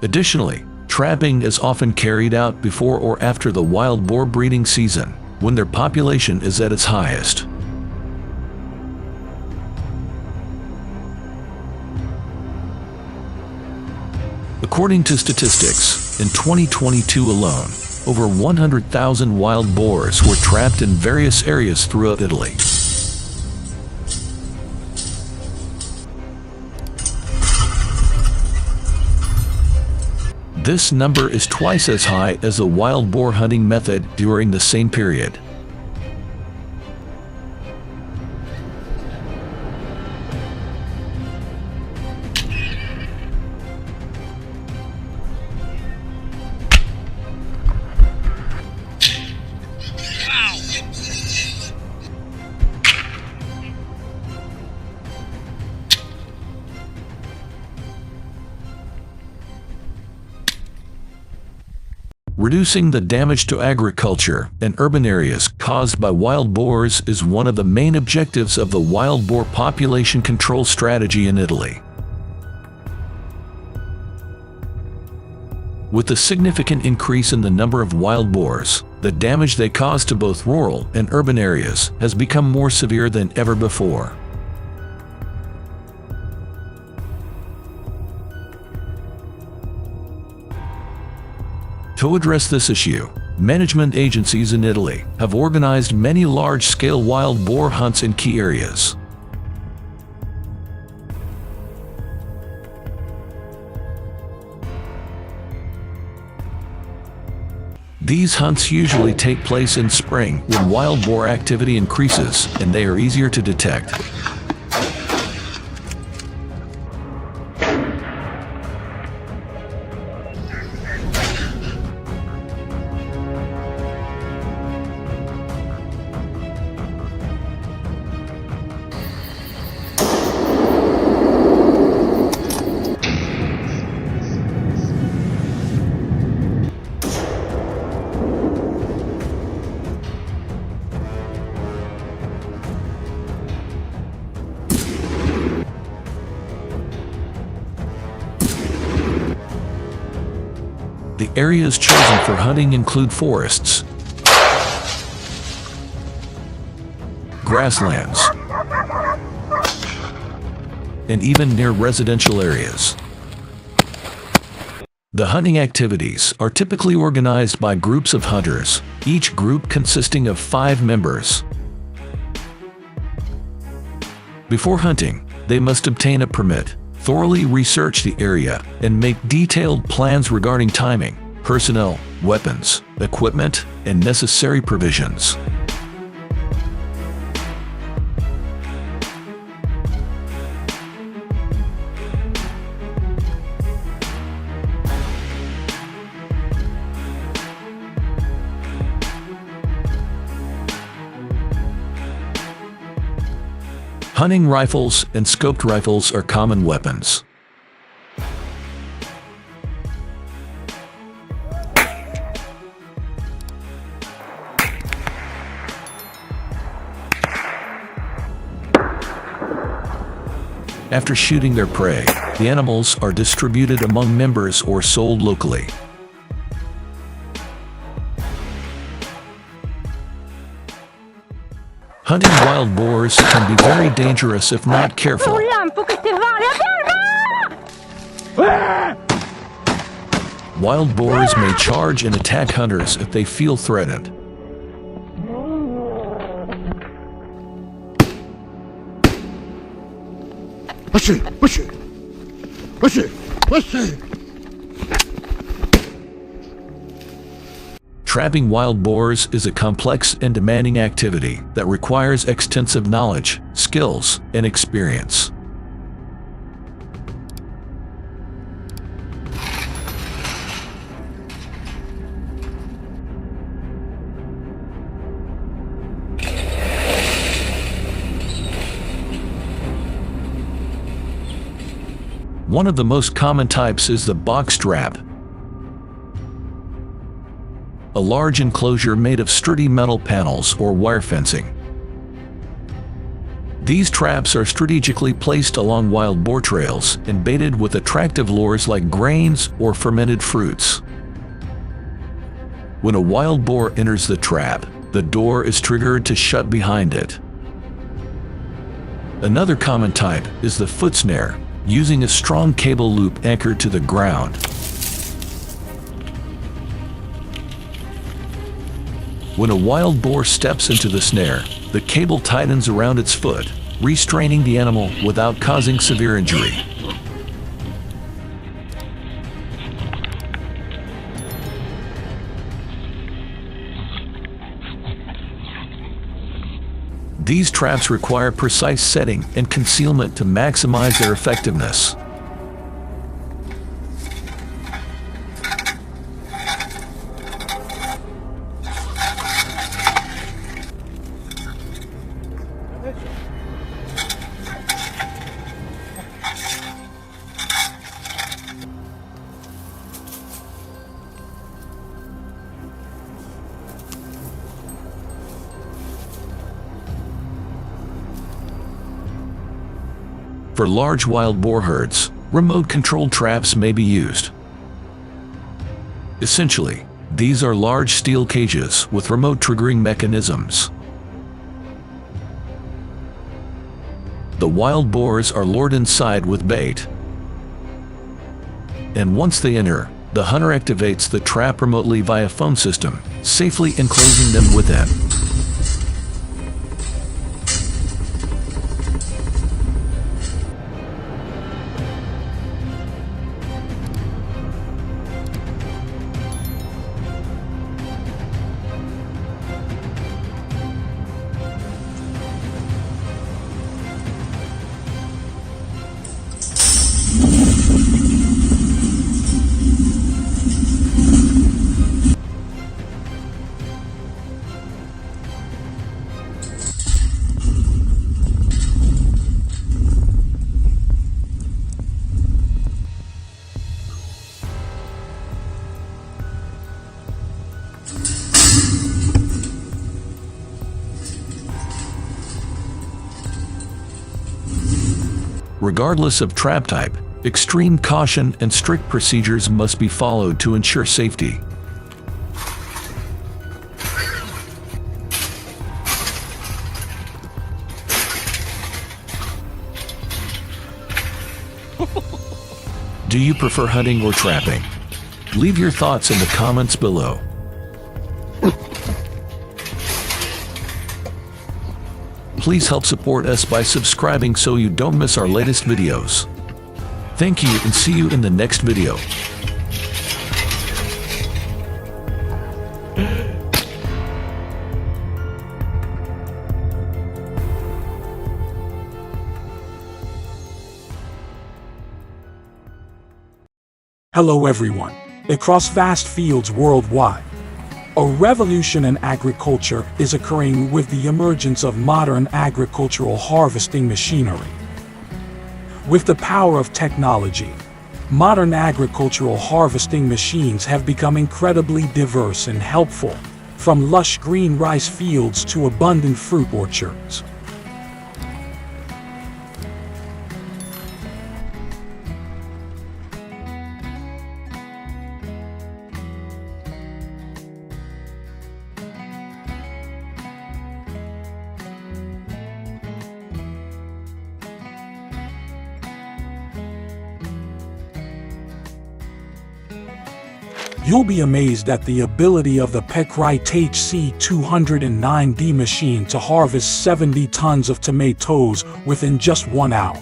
Additionally, trapping is often carried out before or after the wild boar breeding season, when their population is at its highest. According to statistics, in 2022 alone, over 100,000 wild boars were trapped in various areas throughout Italy. This number is twice as high as the wild boar hunting method during the same period. Reducing the damage to agriculture and urban areas caused by wild boars is one of the main objectives of the wild boar population control strategy in Italy. With the significant increase in the number of wild boars, the damage they cause to both rural and urban areas has become more severe than ever before. To address this issue, management agencies in Italy have organized many large-scale wild boar hunts in key areas. These hunts usually take place in spring when wild boar activity increases and they are easier to detect. The areas chosen for hunting include forests, grasslands, and even near residential areas. The hunting activities are typically organized by groups of hunters, each group consisting of 5 members. Before hunting, they must obtain a permit, thoroughly research the area, and make detailed plans regarding timing, personnel, weapons, equipment, and necessary provisions. Hunting rifles and scoped rifles are common weapons. After shooting their prey, the animals are distributed among members or sold locally. Hunting wild boars can be very dangerous if not careful. Wild boars may charge and attack hunters if they feel threatened. Trapping wild boars is a complex and demanding activity that requires extensive knowledge, skills, and experience. One of the most common types is the box trap, a large enclosure made of sturdy metal panels or wire fencing. These traps are strategically placed along wild boar trails and baited with attractive lures like grains or fermented fruits. When a wild boar enters the trap, the door is triggered to shut behind it. Another common type is the foot snare, using a strong cable loop anchored to the ground. When a wild boar steps into the snare, the cable tightens around its foot, restraining the animal without causing severe injury. These traps require precise setting and concealment to maximize their effectiveness. For large wild boar herds, remote-controlled traps may be used. Essentially, these are large steel cages with remote triggering mechanisms. The wild boars are lured inside with bait, and once they enter, the hunter activates the trap remotely via phone system, safely enclosing them within. Regardless of trap type, extreme caution and strict procedures must be followed to ensure safety. Do you prefer hunting or trapping? Leave your thoughts in the comments below. Please help support us by subscribing so you don't miss our latest videos. Thank you and see you in the next video. Hello everyone. Across vast fields worldwide, a revolution in agriculture is occurring with the emergence of modern agricultural harvesting machinery. With the power of technology, modern agricultural harvesting machines have become incredibly diverse and helpful, from lush green rice fields to abundant fruit orchards. You'll be amazed at the ability of the Peckrite HC209D machine to harvest 70 tons of tomatoes within just 1 hour.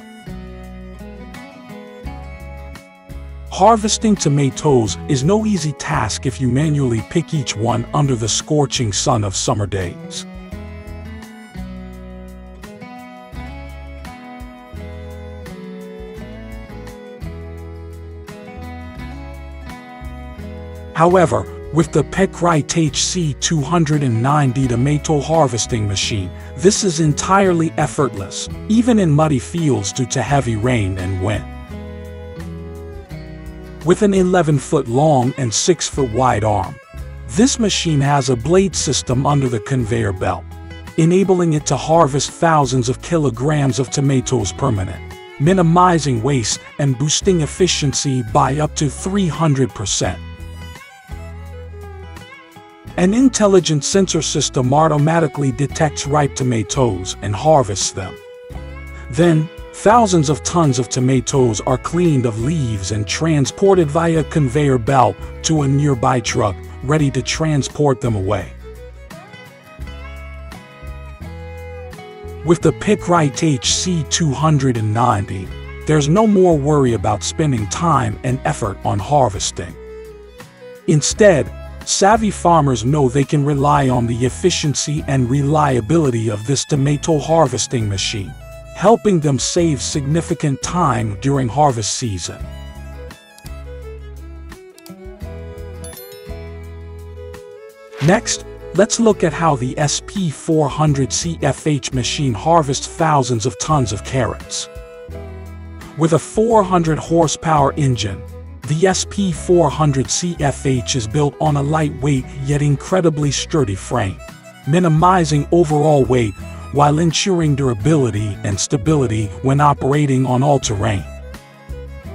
Harvesting tomatoes is no easy task if you manually pick each one under the scorching sun of summer days. However, with the Peckrite HC209D tomato harvesting machine, this is entirely effortless, even in muddy fields due to heavy rain and wind. With an 11-foot long and 6-foot wide arm, this machine has a blade system under the conveyor belt, enabling it to harvest thousands of kilograms of tomatoes per minute, minimizing waste and boosting efficiency by up to 300%. An intelligent sensor system automatically detects ripe tomatoes and harvests them. Then, thousands of tons of tomatoes are cleaned of leaves and transported via conveyor belt to a nearby truck, ready to transport them away. With the Peckrite HC209D, there's no more worry about spending time and effort on harvesting. Instead, savvy farmers know they can rely on the efficiency and reliability of this tomato harvesting machine, helping them save significant time during harvest season. Next, let's look at how the SP400CFH machine harvests thousands of tons of carrots. With a 400 horsepower engine, the SP400CFH is built on a lightweight yet incredibly sturdy frame, minimizing overall weight while ensuring durability and stability when operating on all terrain.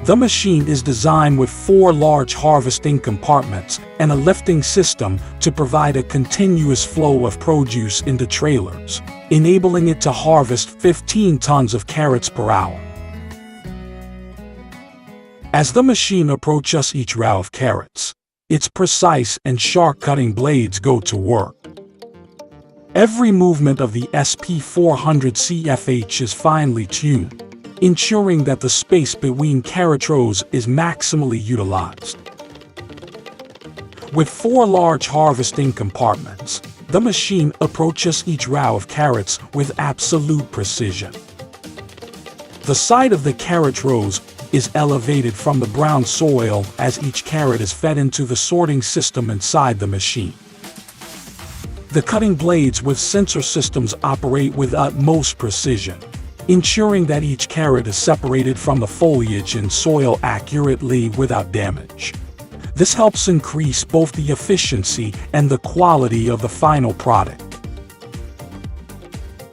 The machine is designed with 4 large harvesting compartments and a lifting system to provide a continuous flow of produce into trailers, enabling it to harvest 15 tons of carrots per hour. As the machine approaches each row of carrots, its precise and sharp cutting blades go to work. Every movement of the SP400CFH is finely tuned, ensuring that the space between carrot rows is maximally utilized. With 4 large harvesting compartments, the machine approaches each row of carrots with absolute precision. The side of the carrot rows is elevated from the brown soil as each carrot is fed into the sorting system inside the machine. The cutting blades with sensor systems operate with utmost precision, ensuring that each carrot is separated from the foliage and soil accurately without damage. This helps increase both the efficiency and the quality of the final product.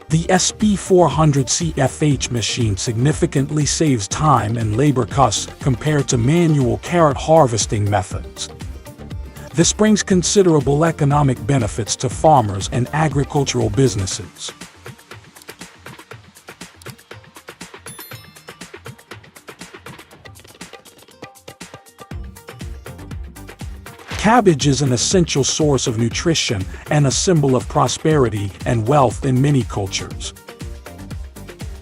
The SP400CFH machine significantly saves time and labor costs compared to manual carrot harvesting methods. This brings considerable economic benefits to farmers and agricultural businesses. Cabbage is an essential source of nutrition and a symbol of prosperity and wealth in many cultures.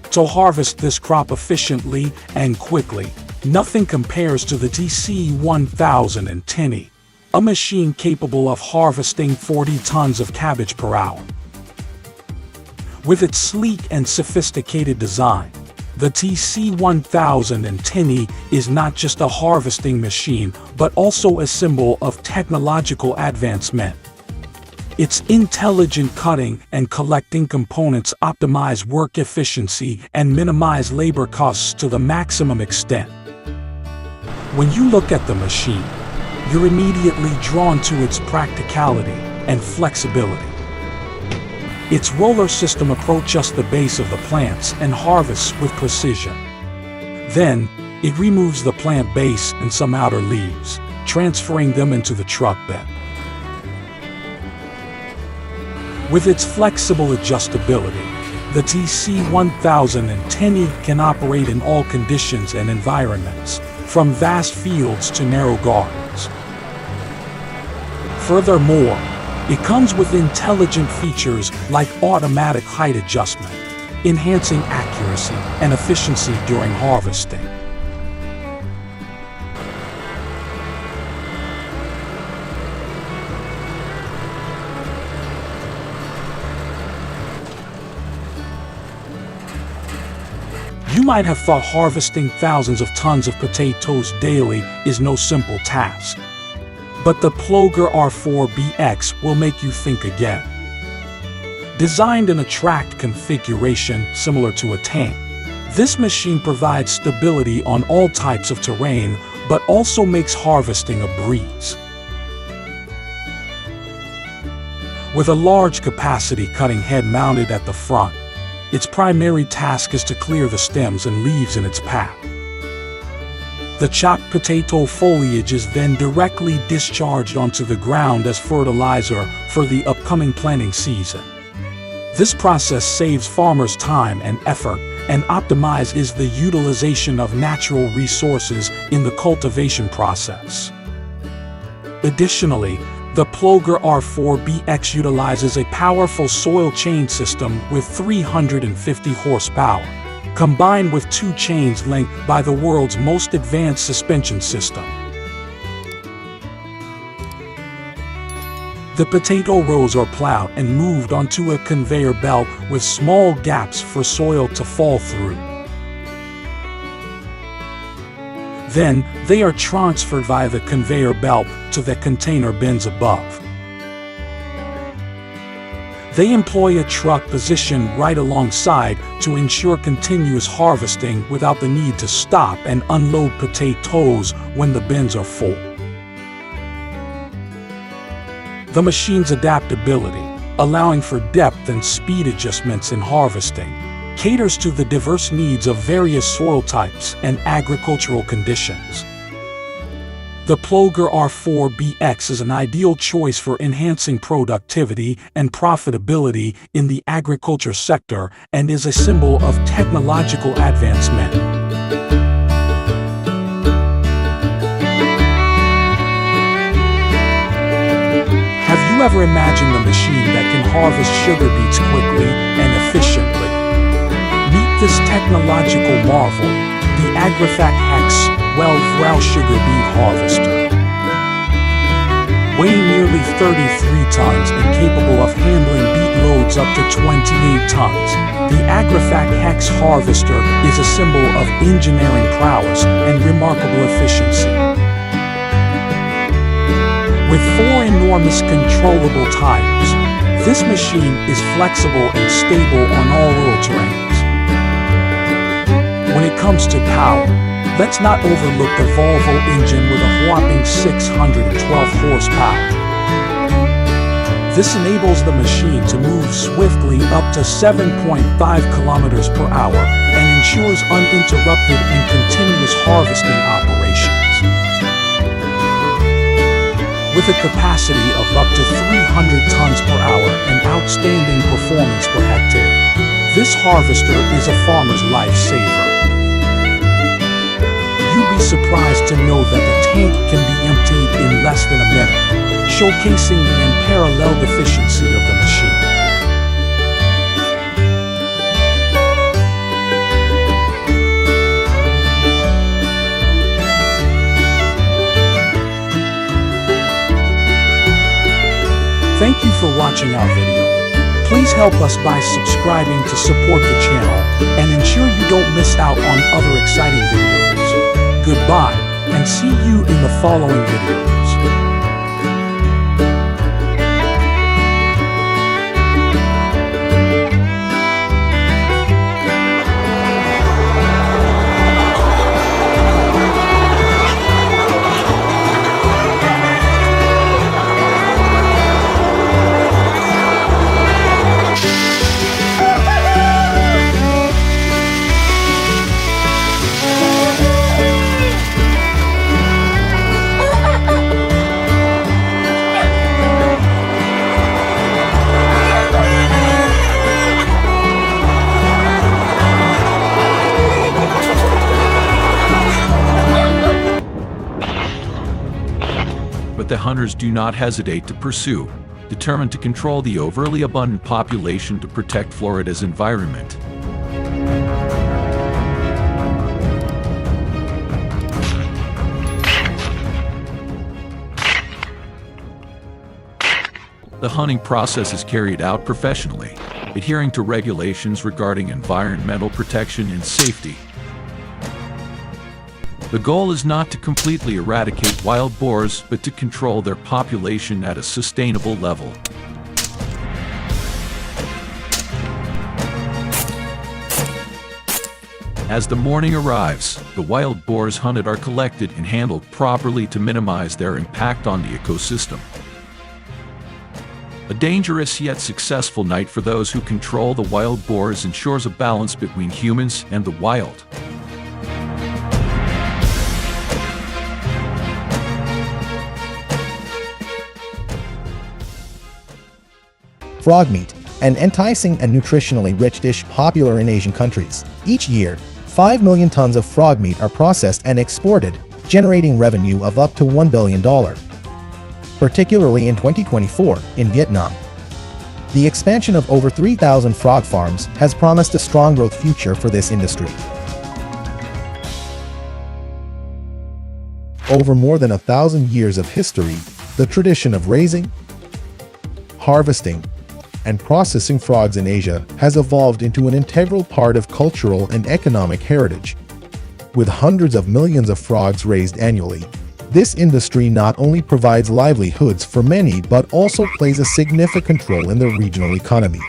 To harvest this crop efficiently and quickly, nothing compares to the TC-1010, a machine capable of harvesting 40 tons of cabbage per hour. With its sleek and sophisticated design, the TC-1010 is not just a harvesting machine, but also a symbol of technological advancement. Its intelligent cutting and collecting components optimize work efficiency and minimize labor costs to the maximum extent. When you look at the machine, you're immediately drawn to its practicality and flexibility. Its roller system approaches the base of the plants and harvests with precision. Then, it removes the plant base and some outer leaves, transferring them into the truck bed. With its flexible adjustability, the TC-1010 can operate in all conditions and environments, from vast fields to narrow gardens. Furthermore, it comes with intelligent features like automatic height adjustment, enhancing accuracy and efficiency during harvesting. You might have thought harvesting thousands of tons of potatoes daily is no simple task. But the Ploger R4BX will make you think again. Designed in a tracked configuration similar to a tank, this machine provides stability on all types of terrain, but also makes harvesting a breeze. With a large capacity cutting head mounted at the front, its primary task is to clear the stems and leaves in its path. The chopped potato foliage is then directly discharged onto the ground as fertilizer for the upcoming planting season. This process saves farmers time and effort and optimizes the utilization of natural resources in the cultivation process. Additionally, the Ploger R4BX utilizes a powerful soil chain system with 350 horsepower, combined with 2 chains linked by the world's most advanced suspension system. The potato rows are plowed and moved onto a conveyor belt with small gaps for soil to fall through. Then, they are transferred via the conveyor belt to the container bins above. They employ a truck positioned right alongside to ensure continuous harvesting without the need to stop and unload potatoes when the bins are full. The machine's adaptability, allowing for depth and speed adjustments in harvesting, caters to the diverse needs of various soil types and agricultural conditions. The Ploger R4BX is an ideal choice for enhancing productivity and profitability in the agriculture sector and is a symbol of technological advancement. Have you ever imagined a machine that can harvest sugar beets quickly and efficiently? Meet this technological marvel, the AgriFact Hex 12-row sugar beet harvester. Weighing nearly 33 tons and capable of handling beet loads up to 28 tons, the AgriFact Hex harvester is a symbol of engineering prowess and remarkable efficiency. With 4 enormous controllable tires, this machine is flexible and stable on all rural terrains. When it comes to power, let's not overlook the Volvo engine with a whopping 612 horsepower. This enables the machine to move swiftly up to 7.5 kilometers per hour and ensures uninterrupted and continuous harvesting operations. With a capacity of up to 300 tons per hour and outstanding performance per hectare, this harvester is a farmer's lifesaver. You'd be surprised to know that the tank can be emptied in less than a minute, showcasing the unparalleled efficiency of the machine. Thank you for watching our video. Please help us by subscribing to support the channel and ensure you don't miss out on other exciting videos. Goodbye, and see you in the following videos. But the hunters do not hesitate to pursue, determined to control the overly abundant population to protect Florida's environment. The hunting process is carried out professionally, adhering to regulations regarding environmental protection and safety. The goal is not to completely eradicate wild boars, but to control their population at a sustainable level. As the morning arrives, the wild boars hunted are collected and handled properly to minimize their impact on the ecosystem. A dangerous yet successful night for those who control the wild boars ensures a balance between humans and the wild. Frog meat, an enticing and nutritionally rich dish popular in Asian countries. Each year, 5 million tons of frog meat are processed and exported, generating revenue of up to $1 billion. Particularly in 2024, in Vietnam. The expansion of over 3,000 frog farms has promised a strong growth future for this industry. Over more than 1,000 years of history, the tradition of raising, harvesting, and processing frogs in Asia has evolved into an integral part of cultural and economic heritage. With hundreds of millions of frogs raised annually, this industry not only provides livelihoods for many but also plays a significant role in the regional economy.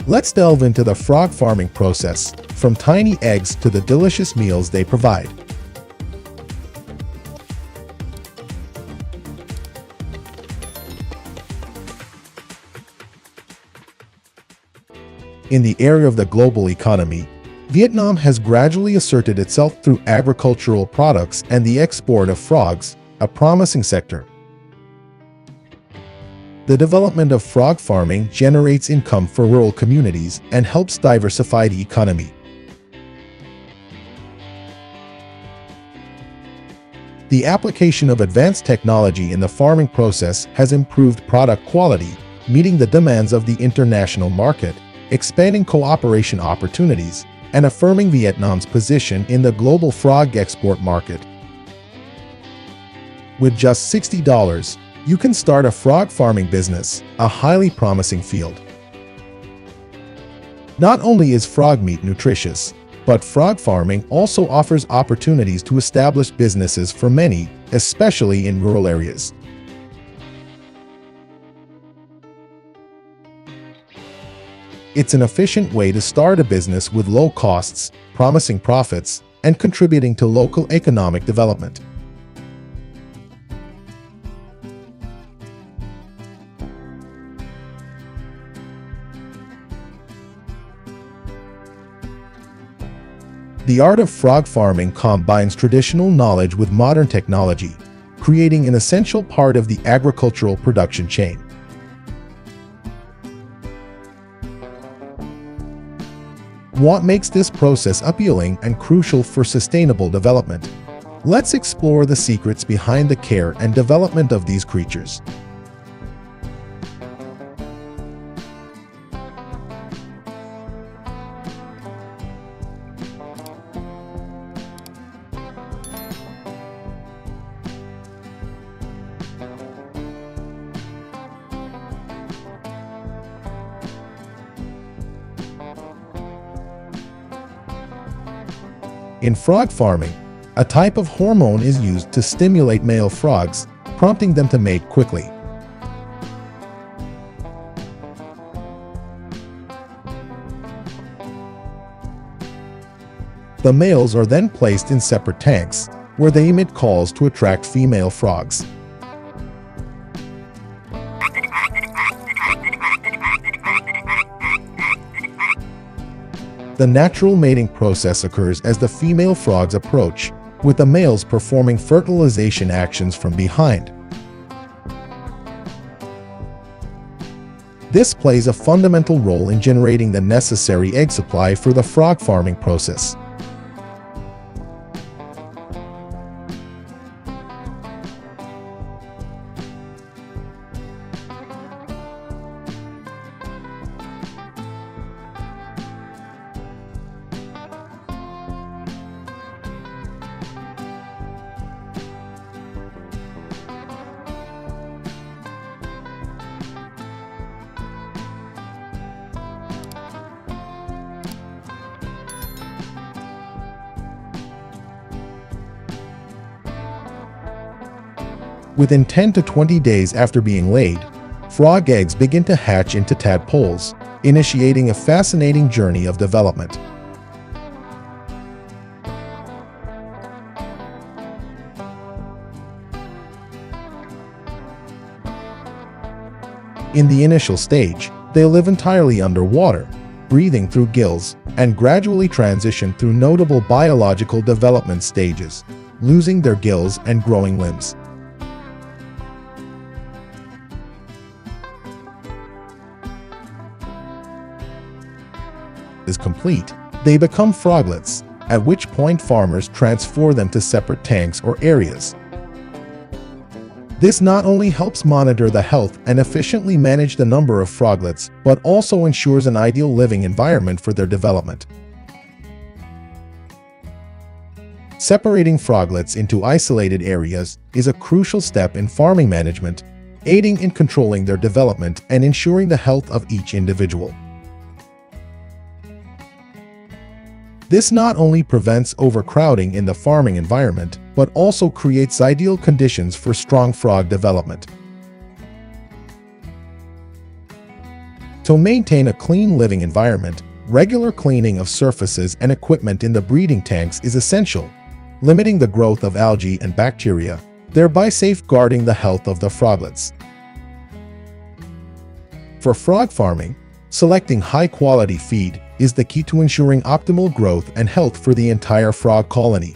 Let's delve into the frog farming process, from tiny eggs to the delicious meals they provide. In the area of the global economy, Vietnam has gradually asserted itself through agricultural products and the export of frogs, a promising sector. The development of frog farming generates income for rural communities and helps diversify the economy. The application of advanced technology in the farming process has improved product quality, meeting the demands of the international market, expanding cooperation opportunities, and affirming Vietnam's position in the global frog export market. With just $60, you can start a frog farming business, a highly promising field. Not only is frog meat nutritious, but frog farming also offers opportunities to establish businesses for many, especially in rural areas. It's an efficient way to start a business with low costs, promising profits, and contributing to local economic development. The art of frog farming combines traditional knowledge with modern technology, creating an essential part of the agricultural production chain. What makes this process appealing and crucial for sustainable development? Let's explore the secrets behind the care and development of these creatures. In frog farming, a type of hormone is used to stimulate male frogs, prompting them to mate quickly. The males are then placed in separate tanks, where they emit calls to attract female frogs. The natural mating process occurs as the female frogs approach, with the males performing fertilization actions from behind. This plays a fundamental role in generating the necessary egg supply for the frog farming process. Within 10 to 20 days after being laid, frog eggs begin to hatch into tadpoles, initiating a fascinating journey of development. In the initial stage, they live entirely underwater, breathing through gills, and gradually transition through notable biological development stages, losing their gills and growing limbs. Is complete, they become froglets, at which point farmers transfer them to separate tanks or areas. This not only helps monitor the health and efficiently manage the number of froglets, but also ensures an ideal living environment for their development. Separating froglets into isolated areas is a crucial step in farming management, aiding in controlling their development and ensuring the health of each individual. This not only prevents overcrowding in the farming environment, but also creates ideal conditions for strong frog development. To maintain a clean living environment, regular cleaning of surfaces and equipment in the breeding tanks is essential, limiting the growth of algae and bacteria, thereby safeguarding the health of the froglets. For frog farming, selecting high-quality feed is the key to ensuring optimal growth and health for the entire frog colony.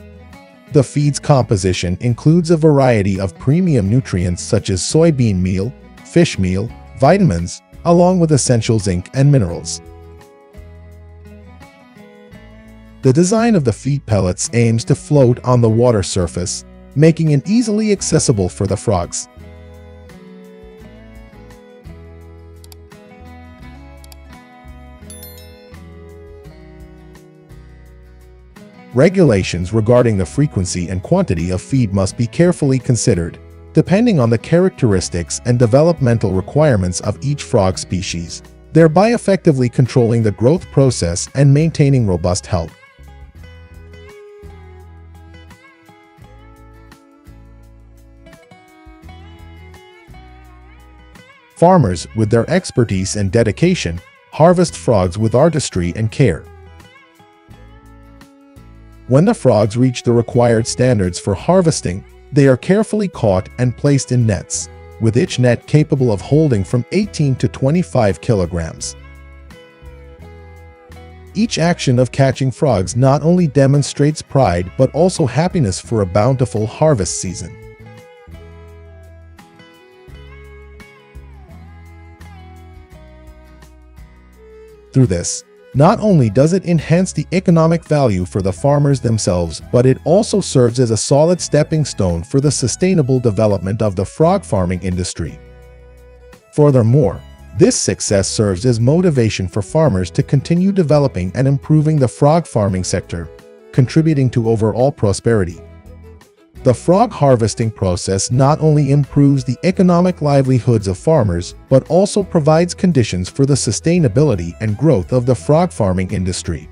The feed's composition includes a variety of premium nutrients such as soybean meal, fish meal, vitamins, along with essential zinc and minerals. The design of the feed pellets aims to float on the water surface, making it easily accessible for the frogs. Regulations regarding the frequency and quantity of feed must be carefully considered, depending on the characteristics and developmental requirements of each frog species, thereby effectively controlling the growth process and maintaining robust health. Farmers, with their expertise and dedication, harvest frogs with artistry and care. When the frogs reach the required standards for harvesting, they are carefully caught and placed in nets, with each net capable of holding from 18 to 25 kilograms. Each action of catching frogs not only demonstrates pride but also happiness for a bountiful harvest season. Through this, Not only does it enhance the economic value for the farmers themselves, but it also serves as a solid stepping stone for the sustainable development of the frog farming industry. Furthermore, this success serves as motivation for farmers to continue developing and improving the frog farming sector, contributing to overall prosperity. The frog harvesting process not only improves the economic livelihoods of farmers, but also provides conditions for the sustainability and growth of the frog farming industry.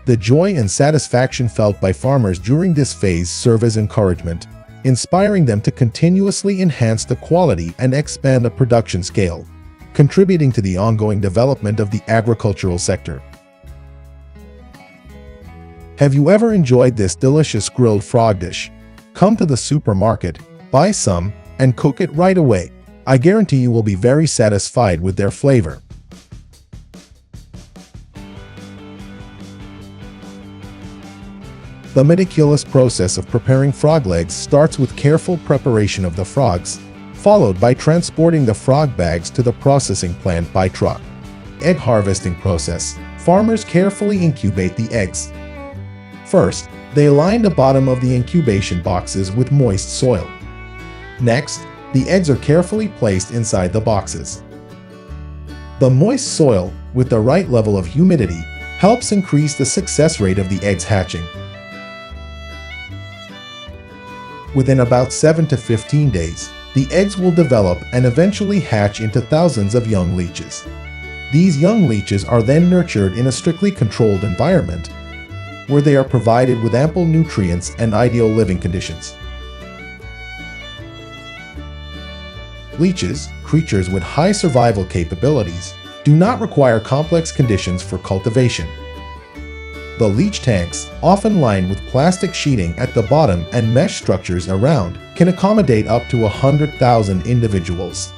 The joy and satisfaction felt by farmers during this phase serve as encouragement, inspiring them to continuously enhance the quality and expand the production scale, contributing to the ongoing development of the agricultural sector. Have you ever enjoyed this delicious grilled frog dish? Come to the supermarket, buy some, and cook it right away. I guarantee you will be very satisfied with their flavor. The meticulous process of preparing frog legs starts with careful preparation of the frogs, followed by transporting the frog bags to the processing plant by truck. Egg harvesting process. Farmers carefully incubate the eggs. First, they line the bottom of the incubation boxes with moist soil. Next, the eggs are carefully placed inside the boxes. The moist soil, with the right level of humidity, helps increase the success rate of the eggs hatching. Within about 7 to 15 days, the eggs will develop and eventually hatch into thousands of young leeches. These young leeches are then nurtured in a strictly controlled environment, where they are provided with ample nutrients and ideal living conditions. Leeches, creatures with high survival capabilities, do not require complex conditions for cultivation. The leech tanks, often lined with plastic sheeting at the bottom and mesh structures around, can accommodate up to 100,000 individuals.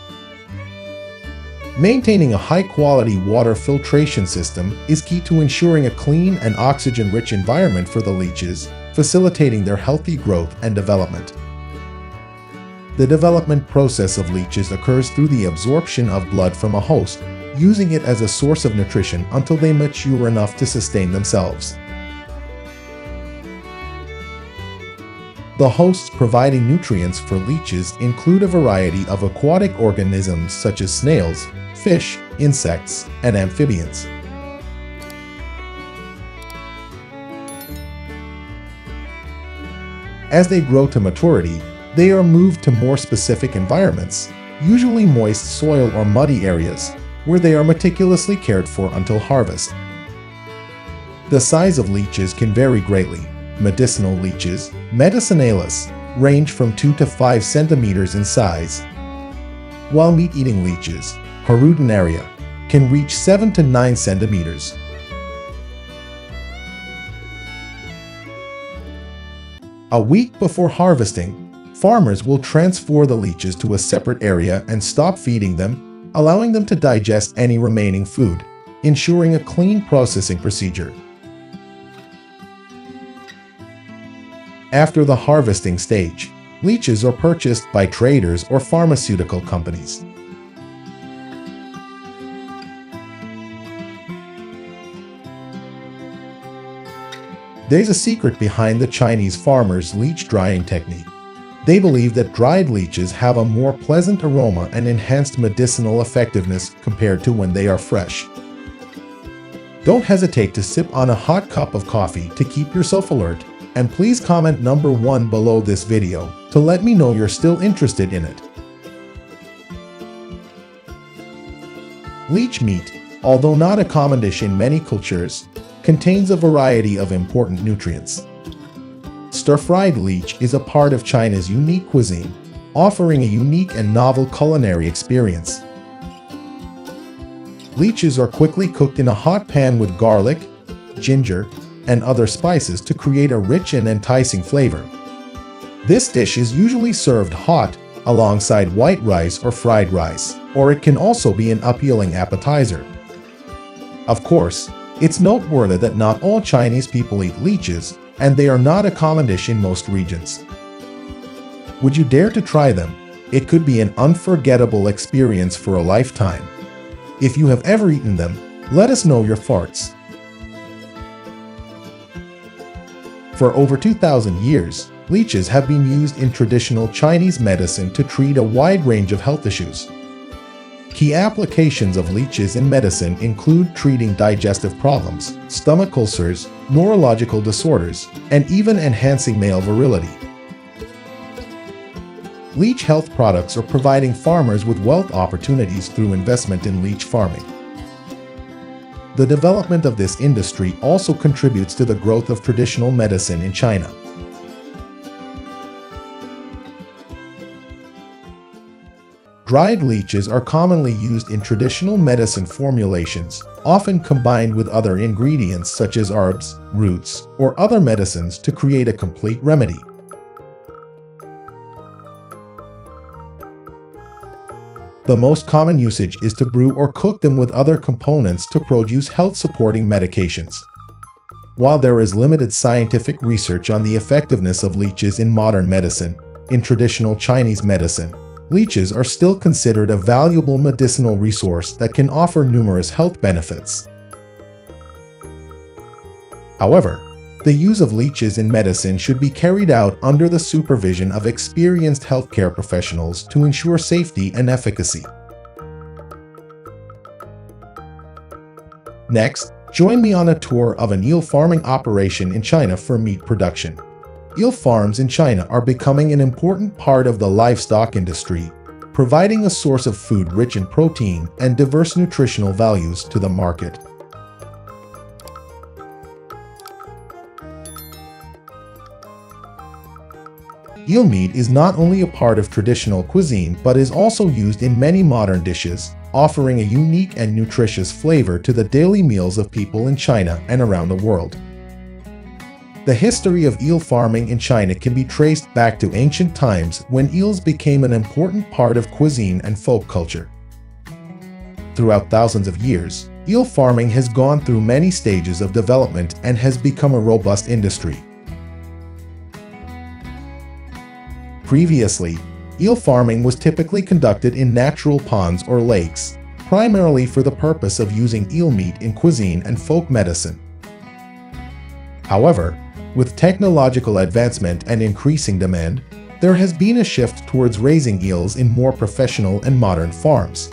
Maintaining a high-quality water filtration system is key to ensuring a clean and oxygen-rich environment for the leeches, facilitating their healthy growth and development. The development process of leeches occurs through the absorption of blood from a host, using it as a source of nutrition until they mature enough to sustain themselves. The hosts providing nutrients for leeches include a variety of aquatic organisms such as snails, fish, insects, and amphibians. As they grow to maturity, they are moved to more specific environments, usually moist soil or muddy areas, where they are meticulously cared for until harvest. The size of leeches can vary greatly. Medicinal leeches, Medicinalis, range from 2 to 5 centimeters in size, while meat-eating leeches, Parudinaria, can reach 7 to 9 centimeters. A week before harvesting, farmers will transfer the leeches to a separate area and stop feeding them, allowing them to digest any remaining food, ensuring a clean processing procedure. After the harvesting stage, leeches are purchased by traders or pharmaceutical companies. There's a secret behind the Chinese farmers' leech drying technique. They believe that dried leeches have a more pleasant aroma and enhanced medicinal effectiveness compared to when they are fresh. Don't hesitate to sip on a hot cup of coffee to keep yourself alert, and please comment number 1 below this video to let me know you're still interested in it. Leech meat, although not a common dish in many cultures, contains a variety of important nutrients. Stir-fried leech is a part of China's unique cuisine, offering a unique and novel culinary experience. Leeches are quickly cooked in a hot pan with garlic, ginger, and other spices to create a rich and enticing flavor. This dish is usually served hot, alongside white rice or fried rice, or it can also be an appealing appetizer. Of course, it's noteworthy that not all Chinese people eat leeches, and they are not a common dish in most regions. Would you dare to try them? It could be an unforgettable experience for a lifetime. If you have ever eaten them, Let us know your thoughts. For over 2,000 years, leeches have been used in traditional Chinese medicine to treat a wide range of health issues. Key applications of leeches in medicine include treating digestive problems, stomach ulcers, neurological disorders, and even enhancing male virility. Leech health products are providing farmers with wealth opportunities through investment in leech farming. The development of this industry also contributes to the growth of traditional medicine in China. Dried leeches are commonly used in traditional medicine formulations, often combined with other ingredients such as herbs, roots, or other medicines to create a complete remedy. The most common usage is to brew or cook them with other components to produce health-supporting medications. While there is limited scientific research on the effectiveness of leeches in modern medicine, in traditional Chinese medicine, leeches are still considered a valuable medicinal resource that can offer numerous health benefits. However, the use of leeches in medicine should be carried out under the supervision of experienced healthcare professionals to ensure safety and efficacy. Next, join me on a tour of an eel farming operation in China for meat production. Eel farms in China are becoming an important part of the livestock industry, providing a source of food rich in protein and diverse nutritional values to the market. Eel meat is not only a part of traditional cuisine but is also used in many modern dishes, offering a unique and nutritious flavor to the daily meals of people in China and around the world. The history of eel farming in China can be traced back to ancient times when eels became an important part of cuisine and folk culture. Throughout thousands of years, eel farming has gone through many stages of development and has become a robust industry. Previously, eel farming was typically conducted in natural ponds or lakes, primarily for the purpose of using eel meat in cuisine and folk medicine. However, with technological advancement and increasing demand, there has been a shift towards raising eels in more professional and modern farms.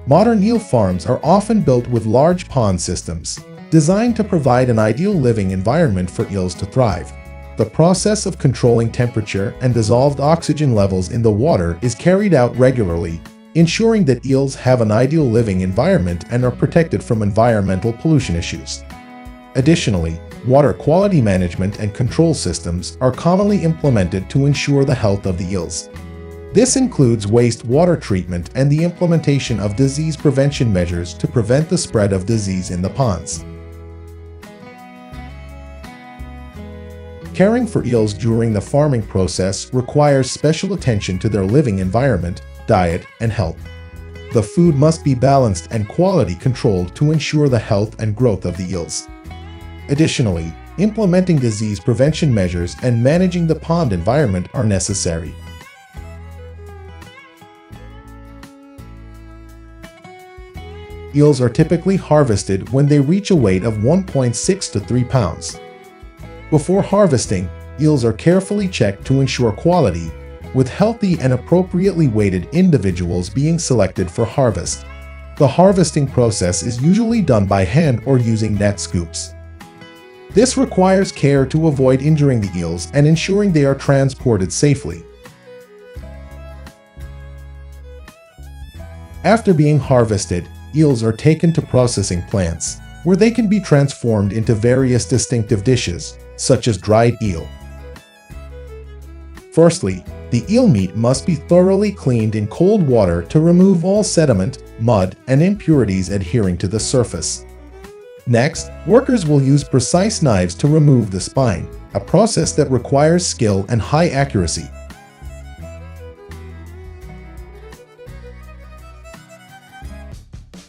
Modern eel farms are often built with large pond systems, designed to provide an ideal living environment for eels to thrive. The process of controlling temperature and dissolved oxygen levels in the water is carried out regularly, ensuring that eels have an ideal living environment and are protected from environmental pollution issues. Additionally, water quality management and control systems are commonly implemented to ensure the health of the eels. This includes wastewater treatment and the implementation of disease prevention measures to prevent the spread of disease in the ponds. Caring for eels during the farming process requires special attention to their living environment, diet, and health. The food must be balanced and quality controlled to ensure the health and growth of the eels. Additionally, implementing disease prevention measures and managing the pond environment are necessary. Eels are typically harvested when they reach a weight of 1.6 to 3 pounds. Before harvesting, eels are carefully checked to ensure quality, with healthy and appropriately weighted individuals being selected for harvest. The harvesting process is usually done by hand or using net scoops. This requires care to avoid injuring the eels and ensuring they are transported safely. After being harvested, eels are taken to processing plants, where they can be transformed into various distinctive dishes, such as dried eel. Firstly, the eel meat must be thoroughly cleaned in cold water to remove all sediment, mud, and impurities adhering to the surface. Next, workers will use precise knives to remove the spine, a process that requires skill and high accuracy.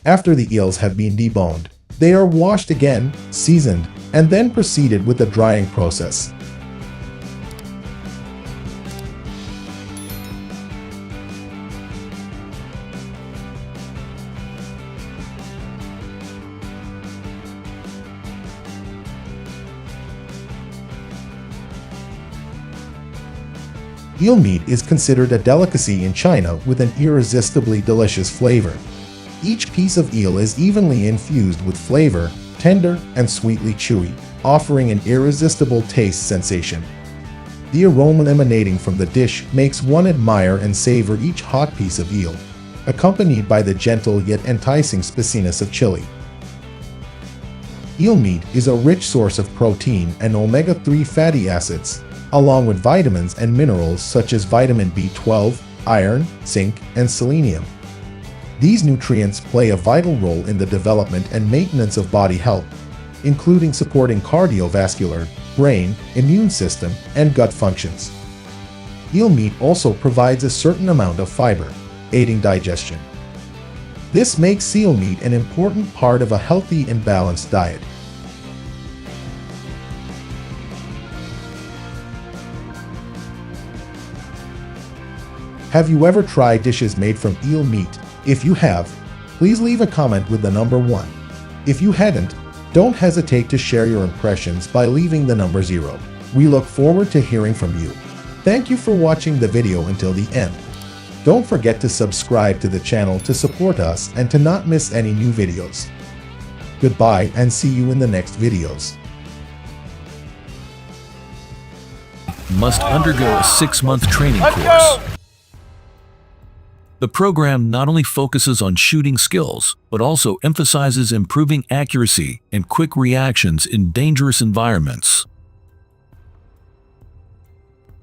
After the eels have been deboned, they are washed again, seasoned, and then proceeded with the drying process. Eel meat is considered a delicacy in China with an irresistibly delicious flavor. Each piece of eel is evenly infused with flavor, tender and sweetly chewy, offering an irresistible taste sensation. The aroma emanating from the dish makes one admire and savor each hot piece of eel, accompanied by the gentle yet enticing spiciness of chili. Eel meat is a rich source of protein and omega-3 fatty acids, along with vitamins and minerals such as vitamin B12, iron, zinc, and selenium. These nutrients play a vital role in the development and maintenance of body health, including supporting cardiovascular, brain, immune system, and gut functions. Eel meat also provides a certain amount of fiber, aiding digestion. This makes seal meat an important part of a healthy and balanced diet. Have you ever tried dishes made from eel meat? If you have, please leave a comment with the number 1. If you hadn't, don't hesitate to share your impressions by leaving the number 0. We look forward to hearing from you. Thank you for watching the video until the end. Don't forget to subscribe to the channel to support us and to not miss any new videos. Goodbye and see you in the next videos. Must undergo a 6-month training course. The program not only focuses on shooting skills, but also emphasizes improving accuracy and quick reactions in dangerous environments.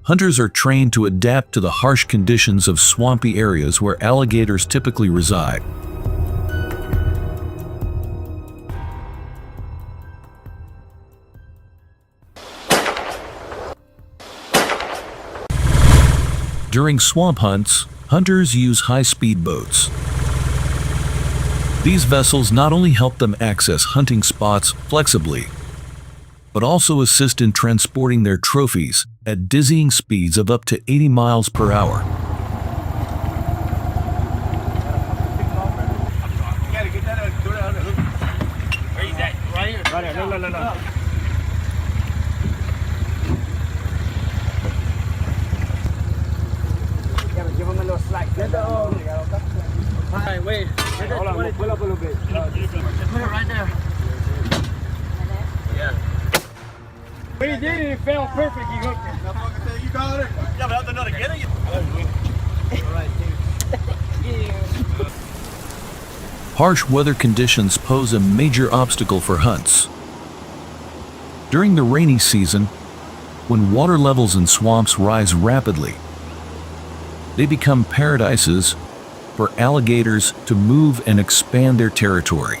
Hunters are trained to adapt to the harsh conditions of swampy areas where alligators typically reside. During swamp hunts, hunters use high-speed boats. These vessels not only help them access hunting spots flexibly, but also assist in transporting their trophies at dizzying speeds of up to 80 miles per hour. Give him a little slack. Alright, wait. Hold on, pull up a little bit. Put it right there. Yeah. When he did it, it fell perfect. He hooked it. You got it? Yeah, but I don't know to get it. Alright, dude. Harsh weather conditions pose a major obstacle for hunts. During the rainy season, when water levels in swamps rise rapidly, they become paradises for alligators to move and expand their territory.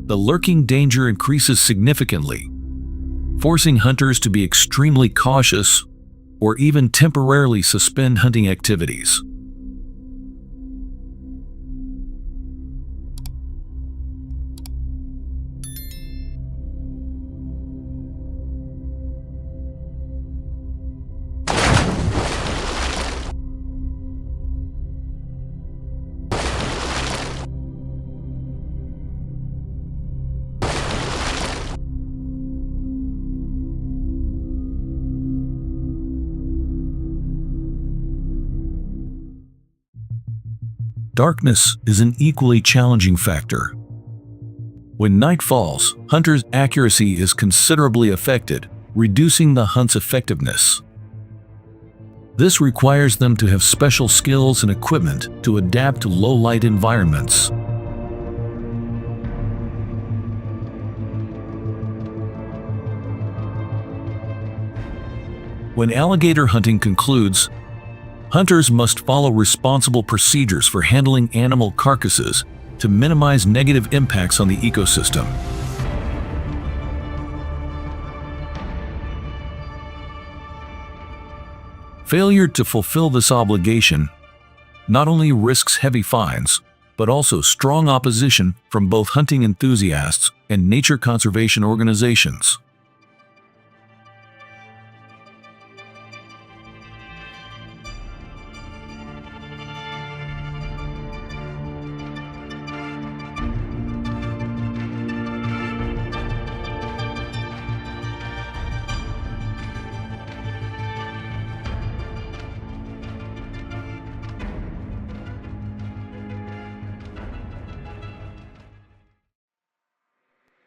The lurking danger increases significantly, forcing hunters to be extremely cautious or even temporarily suspend hunting activities. Darkness is an equally challenging factor. When night falls, hunters' accuracy is considerably affected, reducing the hunt's effectiveness. This requires them to have special skills and equipment to adapt to low-light environments. When alligator hunting concludes, hunters must follow responsible procedures for handling animal carcasses to minimize negative impacts on the ecosystem. Failure to fulfill this obligation not only risks heavy fines, but also strong opposition from both hunting enthusiasts and nature conservation organizations.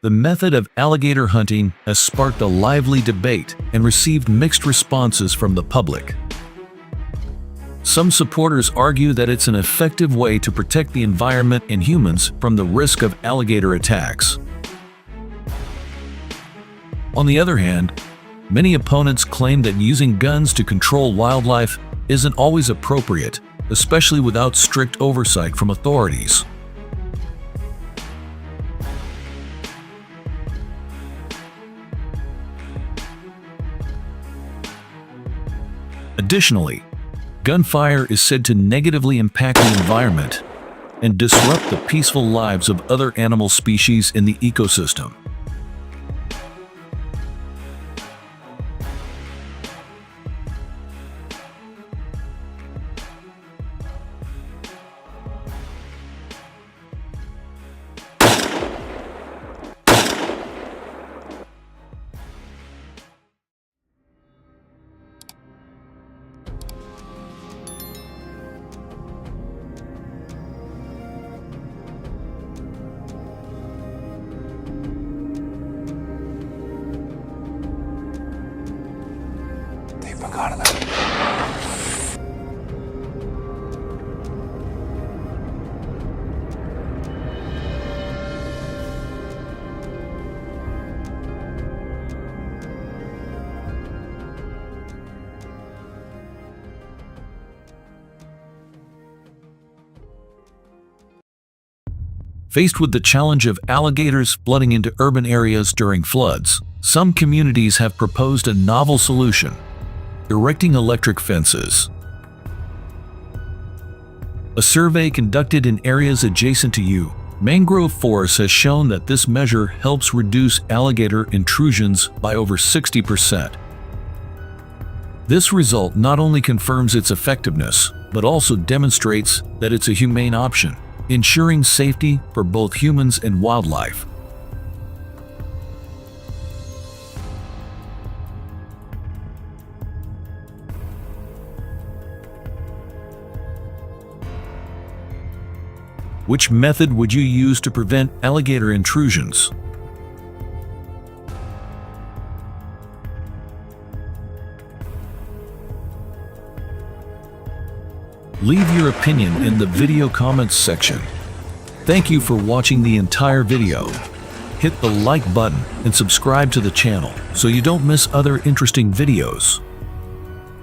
The method of alligator hunting has sparked a lively debate and received mixed responses from the public. Some supporters argue that it's an effective way to protect the environment and humans from the risk of alligator attacks. On the other hand, many opponents claim that using guns to control wildlife isn't always appropriate, especially without strict oversight from authorities. Additionally, gunfire is said to negatively impact the environment and disrupt the peaceful lives of other animal species in the ecosystem. Faced with the challenge of alligators flooding into urban areas during floods, some communities have proposed a novel solution: erecting electric fences. A survey conducted in areas adjacent to mangrove forests has shown that this measure helps reduce alligator intrusions by over 60%. This result not only confirms its effectiveness, but also demonstrates that it's a humane option, ensuring safety for both humans and wildlife. Which method would you use to prevent alligator intrusions? Leave your opinion in the video comments section. Thank you for watching the entire video. Hit the like button and subscribe to the channel so you don't miss other interesting videos.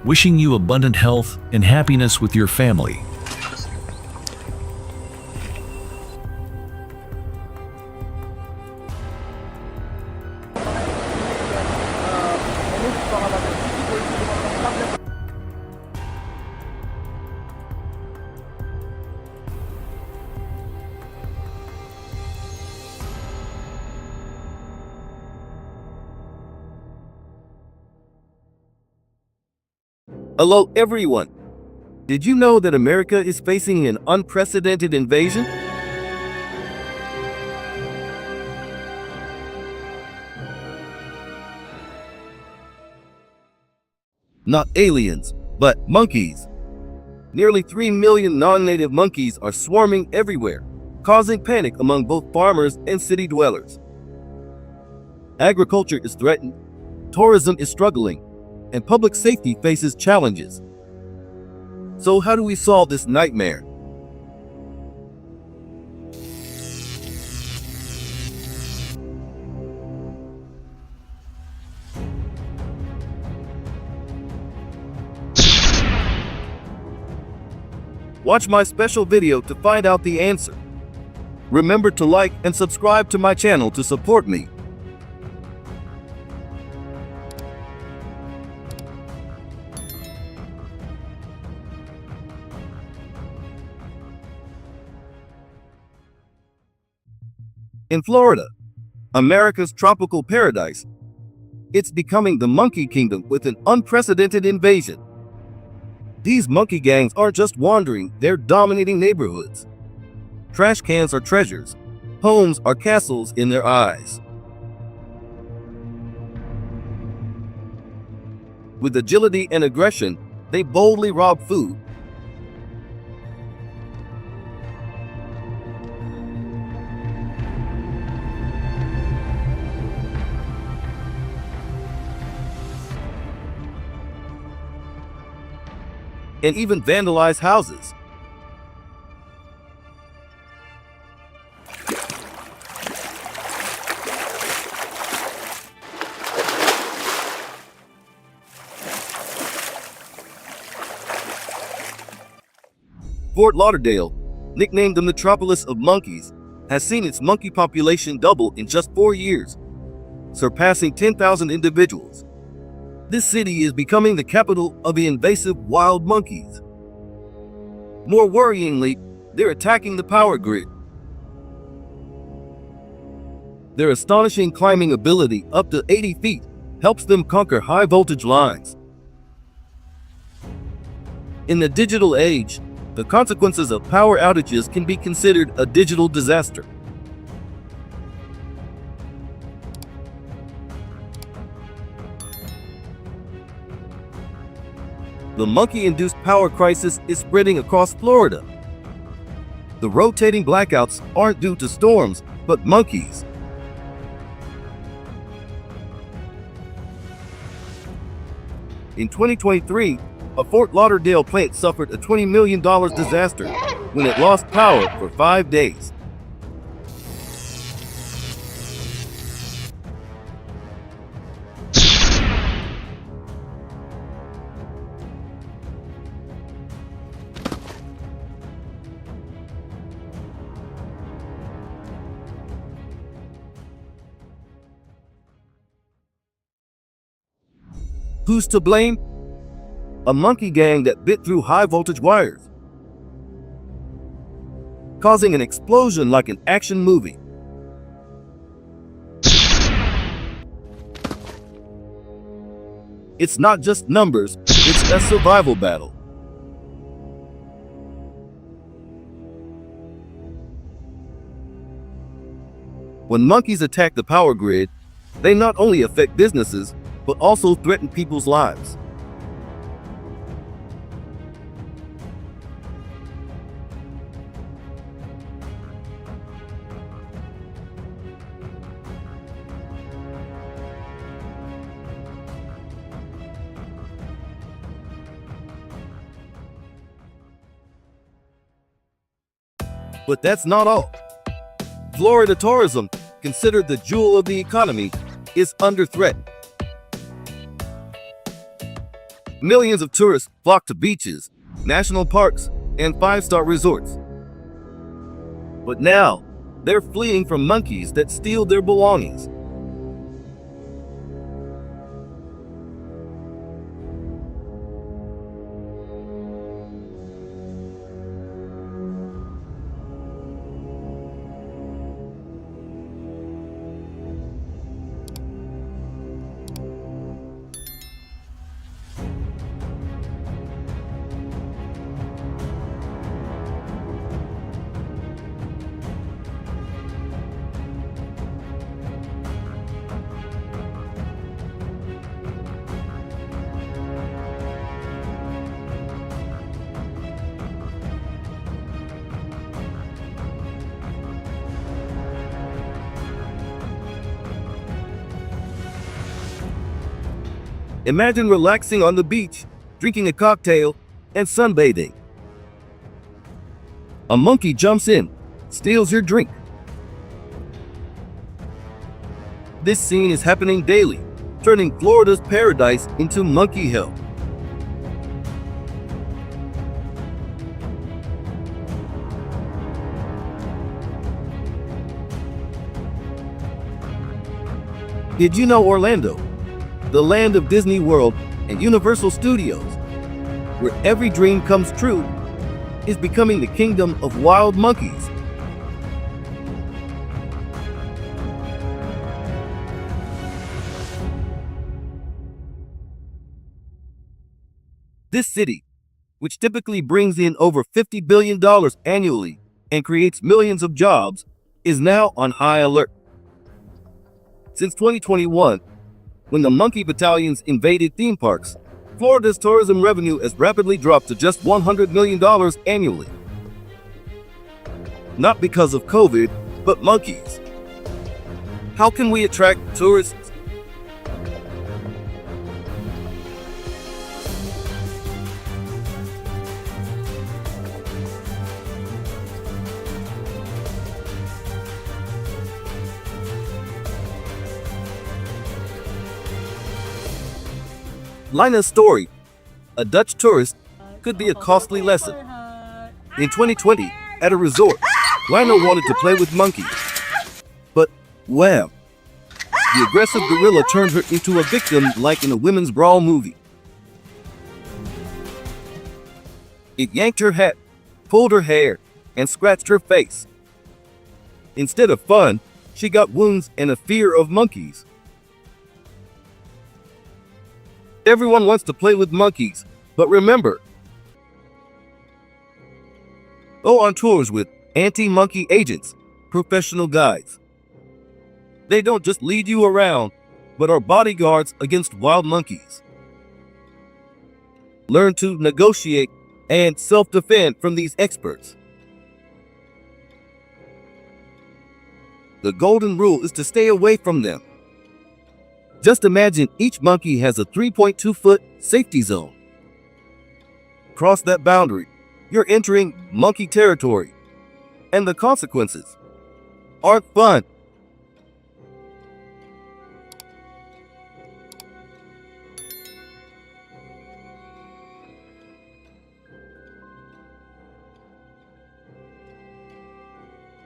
Wishing you abundant health and happiness with your family. Hello everyone! Did you know that America is facing an unprecedented invasion? Not aliens, but monkeys. Nearly 3 million non-native monkeys are swarming everywhere, causing panic among both farmers and city dwellers. Agriculture is threatened, tourism is struggling, and public safety faces challenges. So how do we solve this nightmare? Watch my special video to find out the answer. Remember to like and subscribe to my channel to support me. In Florida, America's tropical paradise, it's becoming the monkey kingdom with an unprecedented invasion. These monkey gangs aren't just wandering, they're dominating neighborhoods. Trash cans are treasures, homes are castles in their eyes. With agility and aggression, they boldly rob food, and even vandalize houses. Fort Lauderdale, nicknamed the metropolis of monkeys, has seen its monkey population double in just 4 years, surpassing 10,000 individuals. This city is becoming the capital of the invasive wild monkeys. More worryingly, they're attacking the power grid. Their astonishing climbing ability, up to 80 feet, helps them conquer high voltage lines. In the digital age, the consequences of power outages can be considered a digital disaster. The monkey-induced power crisis is spreading across Florida. The rotating blackouts aren't due to storms, but monkeys. In 2023, a Fort Lauderdale plant suffered a $20 million disaster when it lost power for 5 days. Who's to blame? A monkey gang that bit through high voltage wires, causing an explosion like an action movie. It's not just numbers, it's a survival battle. When monkeys attack the power grid, they not only affect businesses, but also threaten people's lives. But that's not all. Florida tourism, considered the jewel of the economy, is under threat. Millions of tourists flock to beaches, national parks, and five-star resorts. But now, they're fleeing from monkeys that steal their belongings. Imagine relaxing on the beach, drinking a cocktail, and sunbathing. A monkey jumps in, steals your drink. This scene is happening daily, turning Florida's paradise into monkey hell. Did you know Orlando, the land of Disney World and Universal Studios, where every dream comes true, is becoming the kingdom of wild monkeys? This city, which typically brings in over $50 billion annually and creates millions of jobs, is now on high alert. Since 2021, when the monkey battalions invaded theme parks, Florida's tourism revenue has rapidly dropped to just $100 million annually. Not because of COVID, but monkeys. How can we attract tourists? Lina's story, a Dutch tourist, could be a costly lesson. In 2020, at a resort, Lina wanted to play with monkeys. But, wham! The aggressive gorilla turned her into a victim like in a women's brawl movie. It yanked her hat, pulled her hair, and scratched her face. Instead of fun, she got wounds and a fear of monkeys. Everyone wants to play with monkeys, but remember, go on tours with anti-monkey agents, professional guides. They don't just lead you around, but are bodyguards against wild monkeys. Learn to negotiate and self-defend from these experts. The golden rule is to stay away from them. Just imagine each monkey has a 3.2-foot safety zone. Cross that boundary, you're entering monkey territory, and the consequences aren't fun.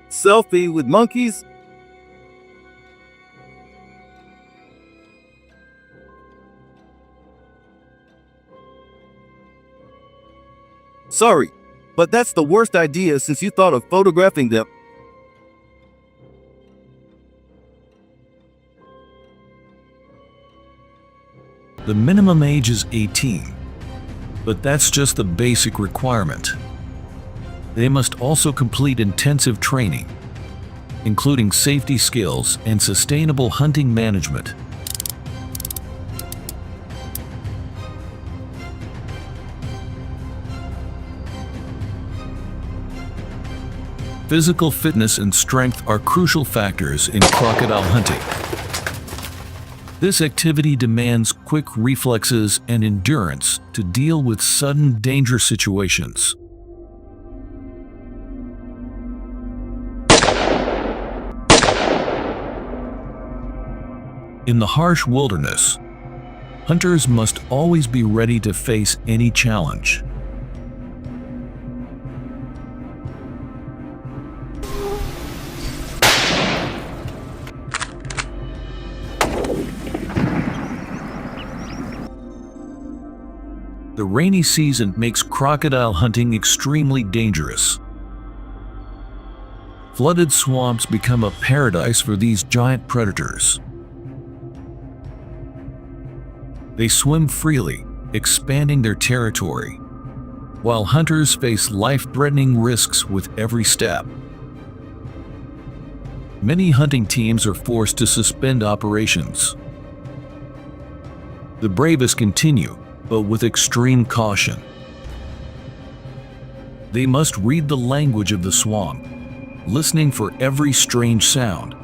Selfie with monkeys? Sorry, but that's the worst idea since you thought of photographing them. The minimum age is 18, but that's just the basic requirement. They must also complete intensive training, including safety skills and sustainable hunting management. Physical fitness and strength are crucial factors in crocodile hunting. This activity demands quick reflexes and endurance to deal with sudden danger situations. In the harsh wilderness, hunters must always be ready to face any challenge. The rainy season makes crocodile hunting extremely dangerous. Flooded swamps become a paradise for these giant predators. They swim freely, expanding their territory, while hunters face life-threatening risks with every step. Many hunting teams are forced to suspend operations. The bravest continue, but with extreme caution. They must read the language of the swamp, listening for every strange sound.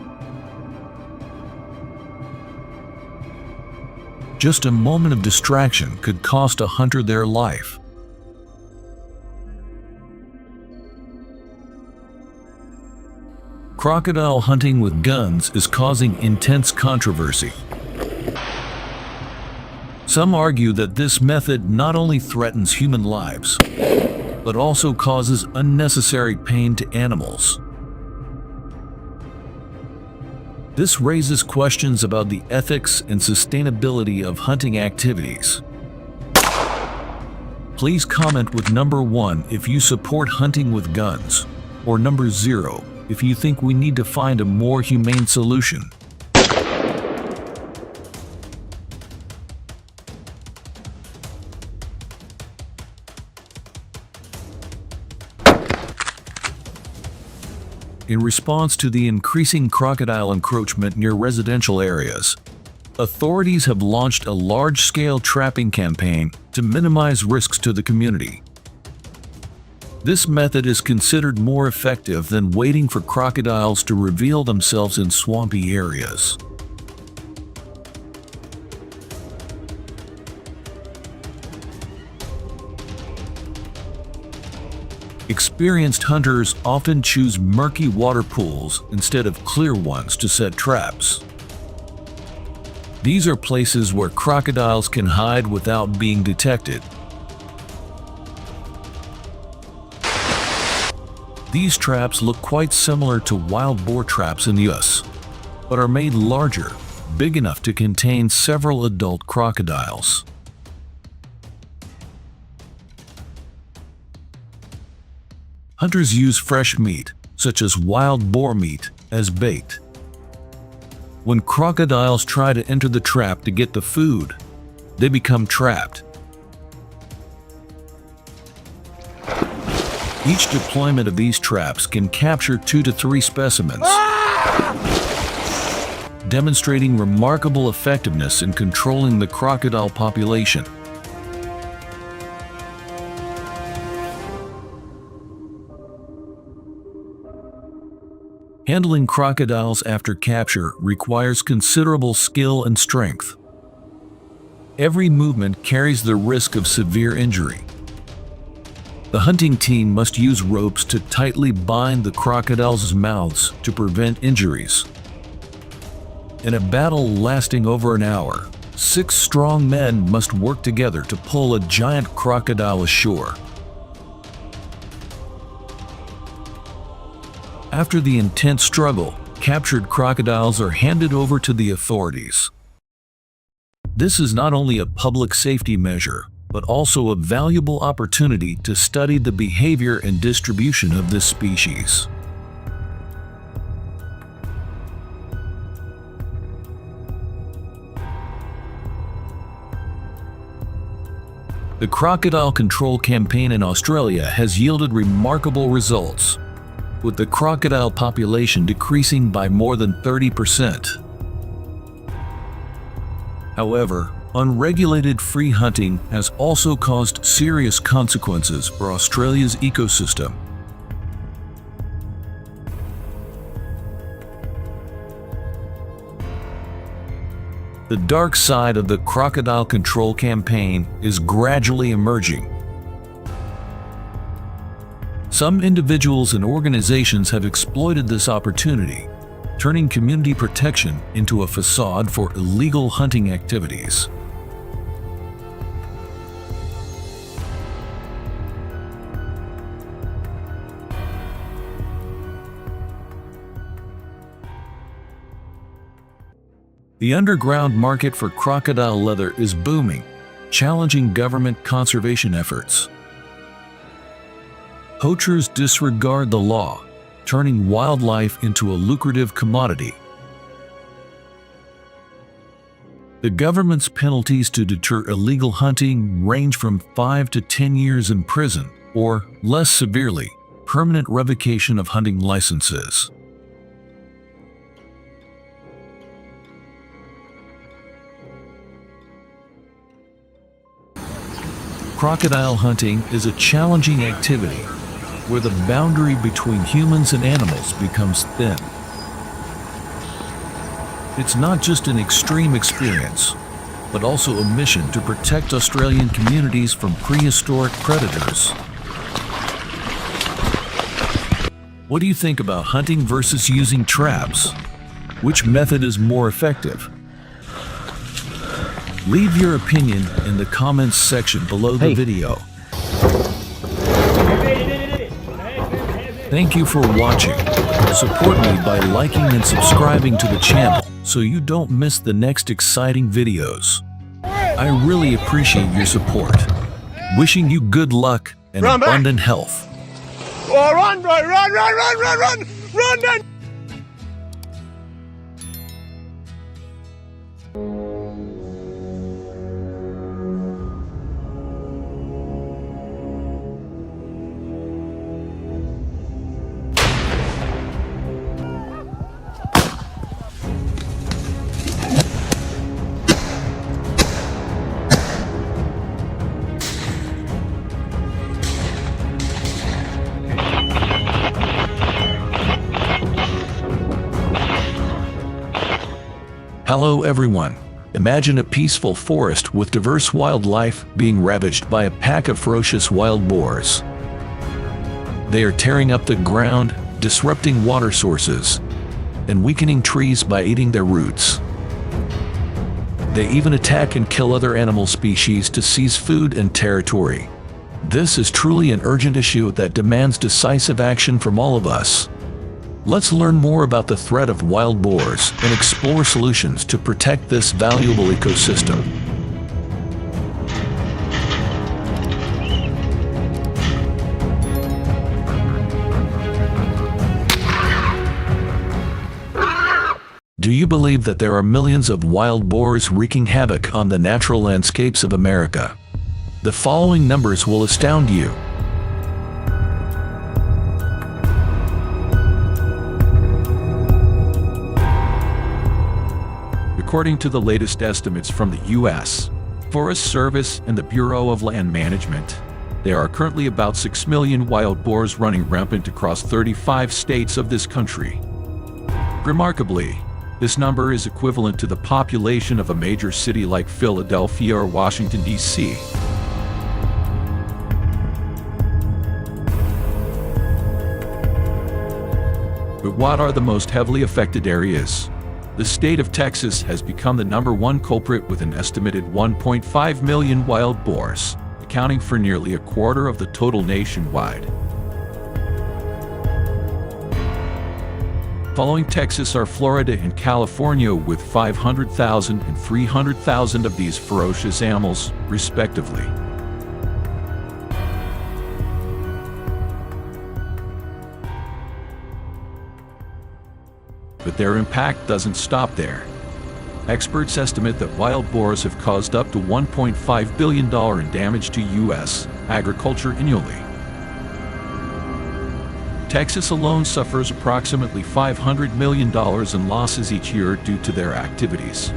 Just a moment of distraction could cost a hunter their life. Crocodile hunting with guns is causing intense controversy. Some argue that this method not only threatens human lives, but also causes unnecessary pain to animals. This raises questions about the ethics and sustainability of hunting activities. Please comment with number 1 if you support hunting with guns, or number 0 if you think we need to find a more humane solution. In response to the increasing crocodile encroachment near residential areas, authorities have launched a large-scale trapping campaign to minimize risks to the community. This method is considered more effective than waiting for crocodiles to reveal themselves in swampy areas. Experienced hunters often choose murky water pools instead of clear ones to set traps. These are places where crocodiles can hide without being detected. These traps look quite similar to wild boar traps in the US, but are made larger, big enough to contain several adult crocodiles. Hunters use fresh meat, such as wild boar meat, as bait. When crocodiles try to enter the trap to get the food, they become trapped. Each deployment of these traps can capture 2 to 3 specimens, demonstrating remarkable effectiveness in controlling the crocodile population. Handling crocodiles after capture requires considerable skill and strength. Every movement carries the risk of severe injury. The hunting team must use ropes to tightly bind the crocodiles' mouths to prevent injuries. In a battle lasting over an hour, 6 strong men must work together to pull a giant crocodile ashore. After the intense struggle, captured crocodiles are handed over to the authorities. This is not only a public safety measure, but also a valuable opportunity to study the behavior and distribution of this species. The crocodile control campaign in Australia has yielded remarkable results, with the crocodile population decreasing by more than 30%. However, unregulated free hunting has also caused serious consequences for Australia's ecosystem. The dark side of the crocodile control campaign is gradually emerging. Some individuals and organizations have exploited this opportunity, turning community protection into a facade for illegal hunting activities. The underground market for crocodile leather is booming, challenging government conservation efforts. Poachers disregard the law, turning wildlife into a lucrative commodity. The government's penalties to deter illegal hunting range from 5 to 10 years in prison, or, less severely, permanent revocation of hunting licenses. Crocodile hunting is a challenging activity where the boundary between humans and animals becomes thin. It's not just an extreme experience, but also a mission to protect Australian communities from prehistoric predators. What do you think about hunting versus using traps? Which method is more effective? Leave your opinion in the comments section below the video. Thank you for watching. Support me by liking and subscribing to the channel so you don't miss the next exciting videos. I really appreciate your support. Wishing you good luck and abundant health. Oh, run, boy, run, man! Hello everyone. Imagine a peaceful forest with diverse wildlife being ravaged by a pack of ferocious wild boars. They are tearing up the ground, disrupting water sources, and weakening trees by eating their roots. They even attack and kill other animal species to seize food and territory. This is truly an urgent issue that demands decisive action from all of us. Let's learn more about the threat of wild boars and explore solutions to protect this valuable ecosystem. Do you believe that there are millions of wild boars wreaking havoc on the natural landscapes of America? The following numbers will astound you. According to the latest estimates from the U.S. Forest Service and the Bureau of Land Management, there are currently about 6 million wild boars running rampant across 35 states of this country. Remarkably, this number is equivalent to the population of a major city like Philadelphia or Washington, D.C. But what are the most heavily affected areas? The state of Texas has become the #1 culprit with an estimated 1.5 million wild boars, accounting for nearly a quarter of the total nationwide. Following Texas are Florida and California with 500,000 and 300,000 of these ferocious animals, respectively. But their impact doesn't stop there. Experts estimate that wild boars have caused up to $1.5 billion in damage to U.S. agriculture annually. Texas alone suffers approximately $500 million in losses each year due to their activities.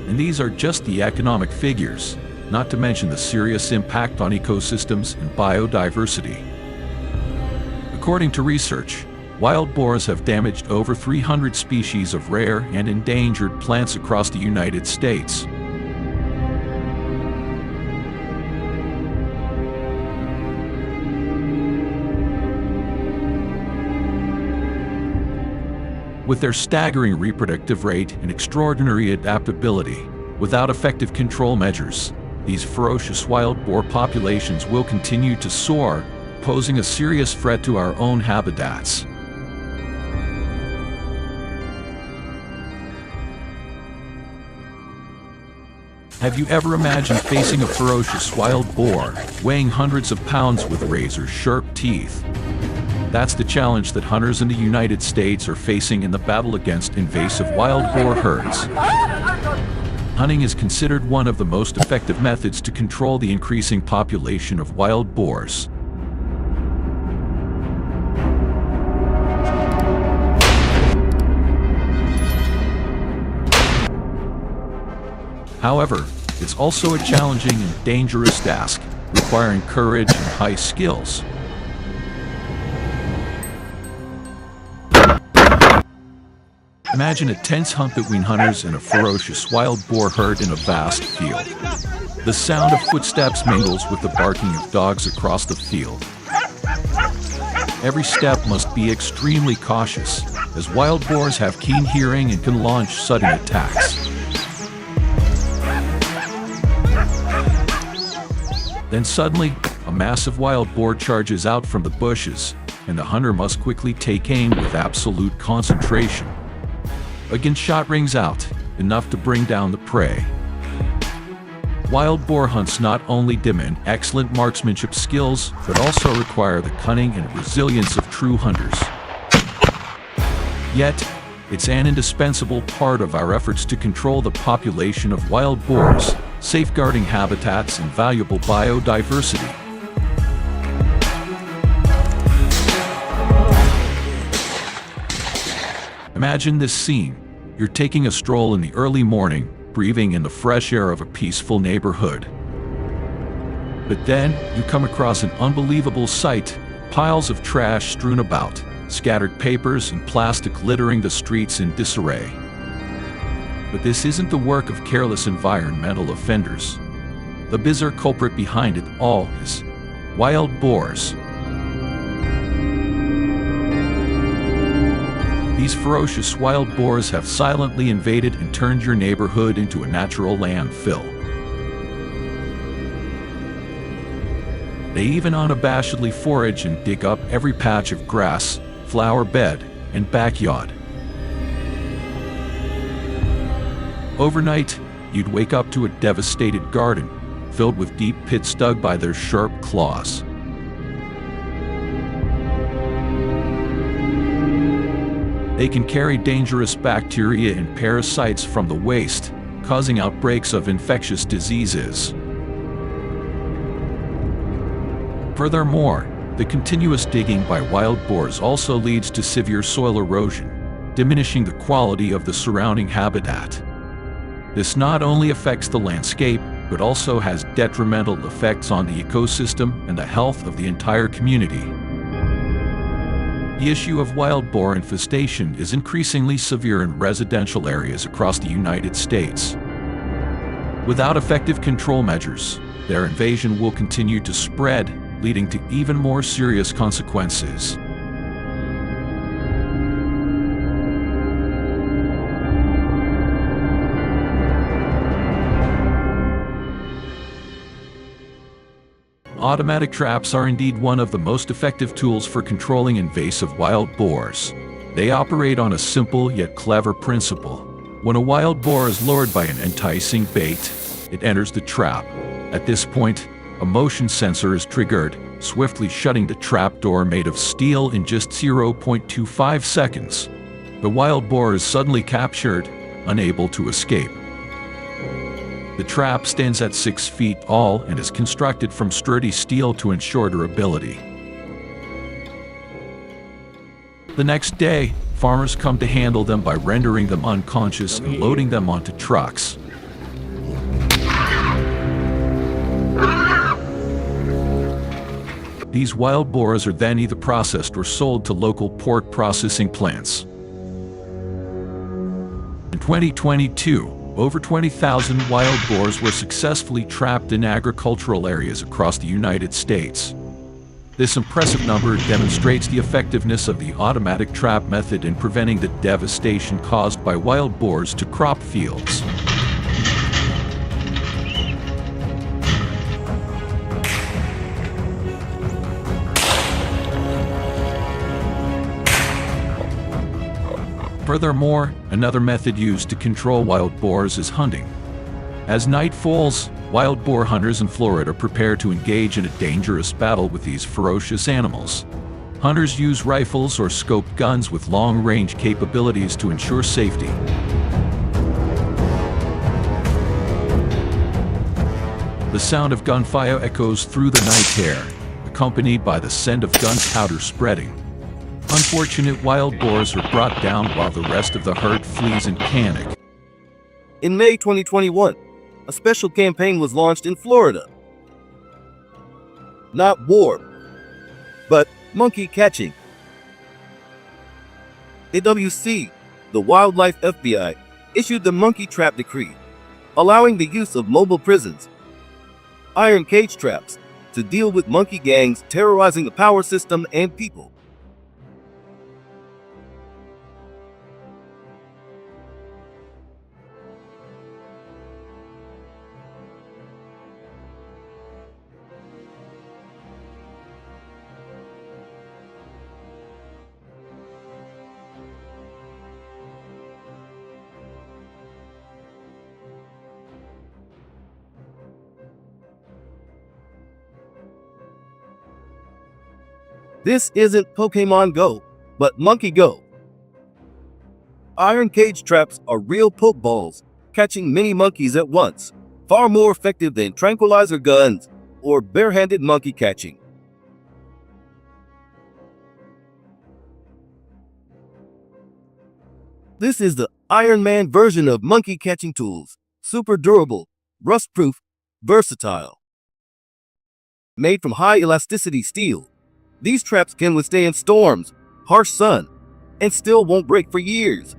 And these are just the economic figures, not to mention the serious impact on ecosystems and biodiversity. According to research, wild boars have damaged over 300 species of rare and endangered plants across the United States. With their staggering reproductive rate and extraordinary adaptability, without effective control measures, these ferocious wild boar populations will continue to soar, posing a serious threat to our own habitats. Have you ever imagined facing a ferocious wild boar, weighing hundreds of pounds with razor-sharp teeth? That's the challenge that hunters in the United States are facing in the battle against invasive wild boar herds. Hunting is considered one of the most effective methods to control the increasing population of wild boars. However, it's also a challenging and dangerous task, requiring courage and high skills. Imagine a tense hunt between hunters and a ferocious wild boar herd in a vast field. The sound of footsteps mingles with the barking of dogs across the field. Every step must be extremely cautious, as wild boars have keen hearing and can launch sudden attacks. Then suddenly, a massive wild boar charges out from the bushes, and the hunter must quickly take aim with absolute concentration. A gunshot rings out, enough to bring down the prey. Wild boar hunts not only demand excellent marksmanship skills, but also require the cunning and resilience of true hunters. Yet, it's an indispensable part of our efforts to control the population of wild boars, safeguarding habitats and valuable biodiversity. Imagine this scene. You're taking a stroll in the early morning, breathing in the fresh air of a peaceful neighborhood. But then, you come across an unbelievable sight: piles of trash strewn about, scattered papers and plastic littering the streets in disarray. But this isn't the work of careless environmental offenders. The bizarre culprit behind it all is Wild boars. These ferocious wild boars have silently invaded and turned your neighborhood into a natural landfill. They even unabashedly forage and dig up every patch of grass, flower bed, and backyard. Overnight, you'd wake up to a devastated garden, filled with deep pits dug by their sharp claws. They can carry dangerous bacteria and parasites from the waste, causing outbreaks of infectious diseases. Furthermore, the continuous digging by wild boars also leads to severe soil erosion, diminishing the quality of the surrounding habitat. This not only affects the landscape, but also has detrimental effects on the ecosystem and the health of the entire community. The issue of wild boar infestation is increasingly severe in residential areas across the United States. Without effective control measures, their invasion will continue to spread, leading to even more serious consequences. Automatic traps are indeed one of the most effective tools for controlling invasive wild boars. They operate on a simple yet clever principle. When a wild boar is lured by an enticing bait, it enters the trap. At this point, a motion sensor is triggered, swiftly shutting the trap door made of steel in just 0.25 seconds. The wild boar is suddenly captured, unable to escape. The trap stands at 6 feet tall and is constructed from sturdy steel to ensure durability. The next day, farmers come to handle them by rendering them unconscious and loading them onto trucks. These wild boars are then either processed or sold to local pork processing plants. In 2022, over 20,000 wild boars were successfully trapped in agricultural areas across the United States. This impressive number demonstrates the effectiveness of the automatic trap method in preventing the devastation caused by wild boars to crop fields. Furthermore, another method used to control wild boars is hunting. As night falls, wild boar hunters in Florida prepare to engage in a dangerous battle with these ferocious animals. Hunters use rifles or scoped guns with long-range capabilities to ensure safety. The sound of gunfire echoes through the night air, accompanied by the scent of gunpowder spreading. Unfortunate wild boars are brought down while the rest of the herd flees in panic. In May 2021, a special campaign was launched in Florida. Not war, but monkey catching. AWC, the Wildlife FBI, issued the monkey trap decree, allowing the use of mobile prisons, iron cage traps, to deal with monkey gangs terrorizing the power system and people. This isn't Pokemon Go, but Monkey Go. Iron cage traps are real pokeballs, catching many monkeys at once, far more effective than tranquilizer guns or barehanded monkey catching. This is the Iron Man version of monkey catching tools, super durable, rust-proof, versatile. Made from high elasticity steel, these traps can withstand storms, harsh sun, and still won't break for years.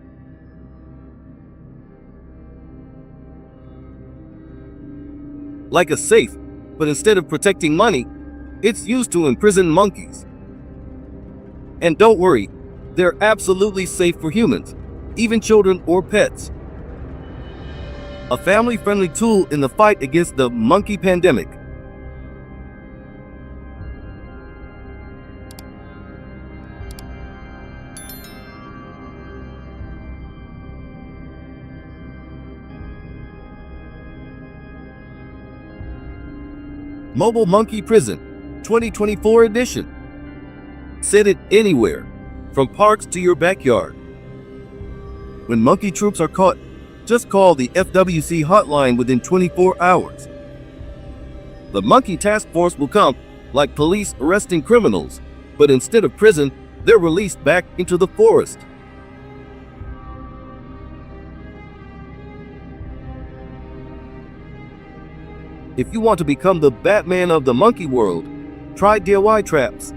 Like a safe, but instead of protecting money, It's used to imprison monkeys. And don't worry, they're absolutely safe for humans, even children or pets. A family-friendly tool in the fight against the monkey pandemic. Mobile Monkey Prison, 2024 edition. Set it anywhere, from parks to your backyard. When monkey troops are caught, just call the FWC hotline within 24 hours. The monkey task force will come, like police arresting criminals, but instead of prison, they're released back into the forest. If you want to become the Batman of the monkey world, try DIY traps.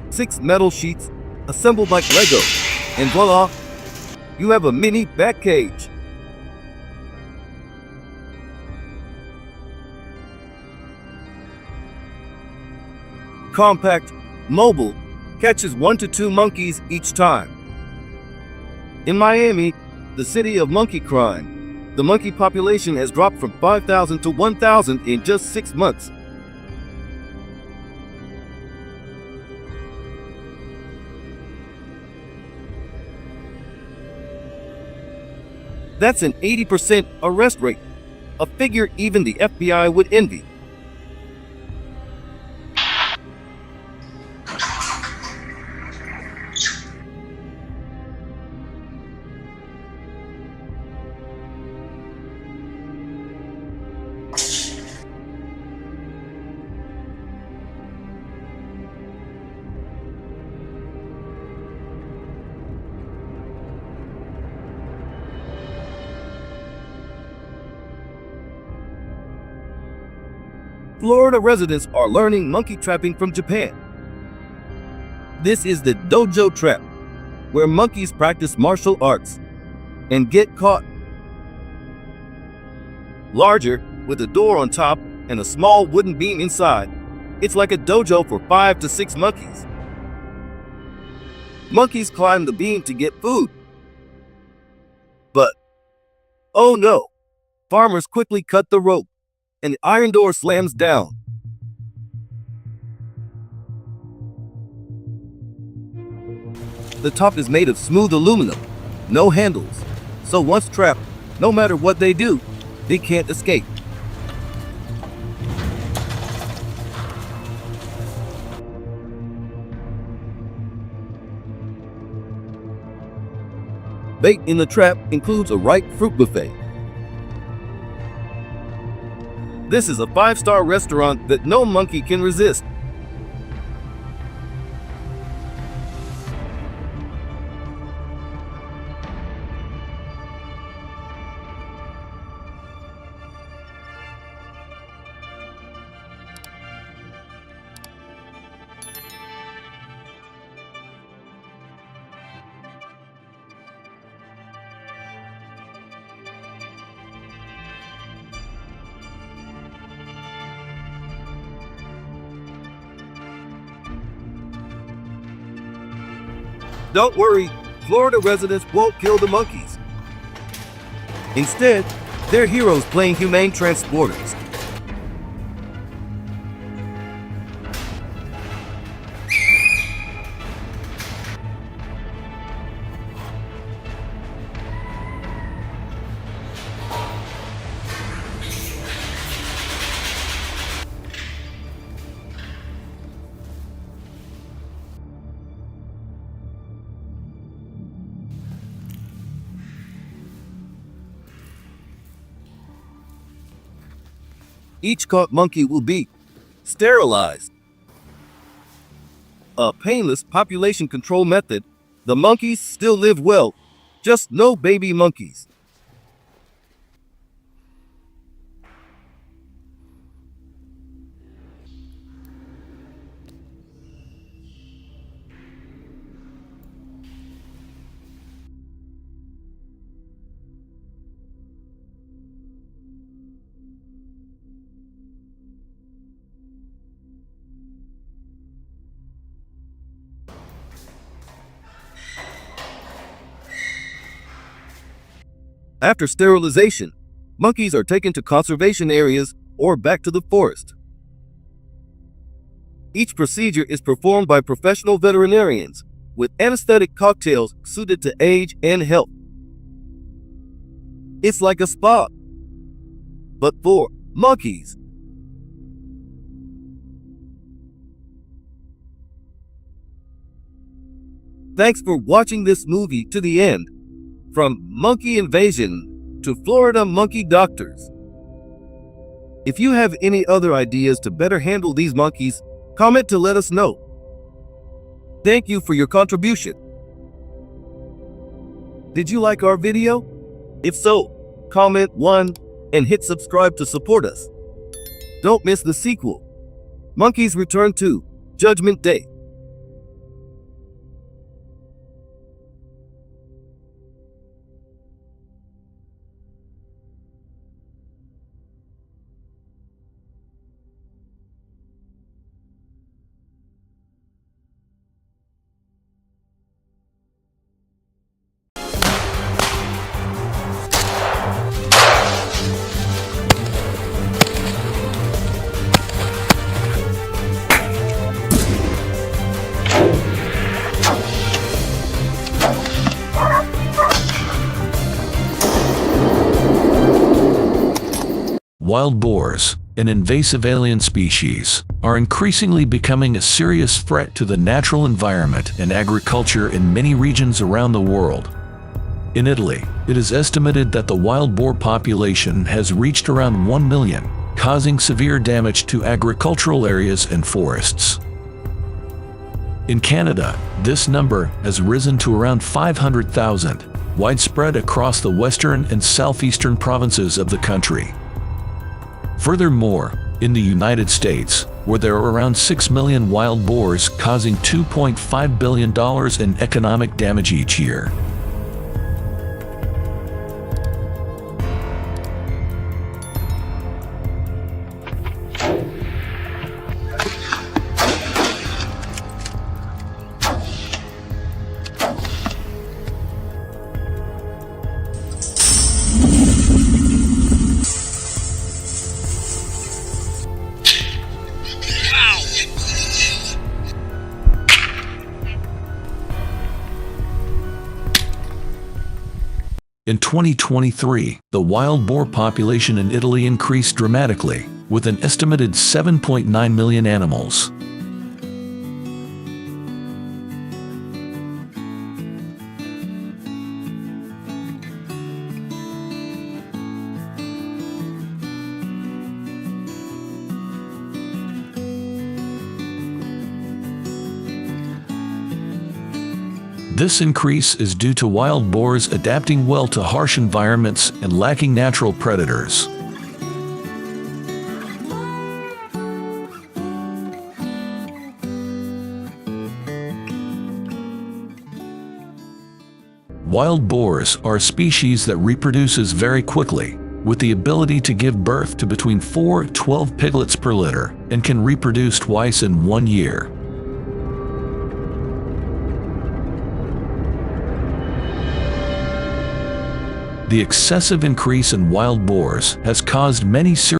Six metal sheets assembled like Lego, and voila, you have a mini bat cage. Compact, mobile, catches 1 to 2 monkeys each time. In Miami, the city of monkey crime, the monkey population has dropped from 5,000 to 1,000 in just 6 months. That's an 80% arrest rate, a figure even the FBI would envy. Florida residents are learning monkey trapping from Japan. This is the dojo trap, where monkeys practice martial arts and get caught. Larger, with a door on top and a small wooden beam inside, it's like a dojo for 5 to 6 monkeys. Monkeys climb the beam to get food. But, oh no, farmers quickly cut the rope, and the iron door slams down. The top is made of smooth aluminum, no handles, so once trapped, no matter what they do, they can't escape. Bait in the trap includes a ripe fruit buffet. This is a 5-star restaurant that no monkey can resist. Don't worry, Florida residents won't kill the monkeys. Instead, they're heroes playing humane transporters. Each caught monkey will be sterilized. A painless population control method. The monkeys still live well, just no baby monkeys. After sterilization, monkeys are taken to conservation areas or back to the forest. Each procedure is performed by professional veterinarians with anesthetic cocktails suited to age and health. It's like a spa, but for monkeys. Thanks for watching this movie to the end. From monkey invasion to Florida monkey doctors. If you have any other ideas to better handle these monkeys, comment to let us know. Thank you for your contribution. Did you like our video? If so, comment 1 and hit subscribe to support us. Don't miss the sequel. Monkeys Return to Judgment Day. Wild boars, an invasive alien species, are increasingly becoming a serious threat to the natural environment and agriculture in many regions around the world. In Italy, it is estimated that the wild boar population has reached around 1 million, causing severe damage to agricultural areas and forests. In Canada, this number has risen to around 500,000, widespread across the western and southeastern provinces of the country. Furthermore, in the United States, where there are around 6 million wild boars causing $2.5 billion in economic damage each year. In 2023, the wild boar population in Italy increased dramatically, with an estimated 7.9 million animals. This increase is due to wild boars adapting well to harsh environments and lacking natural predators. Wild boars are a species that reproduces very quickly, with the ability to give birth to between 4 and 12 piglets per litter, and can reproduce twice in 1 year. The excessive increase in wild boars has caused many serious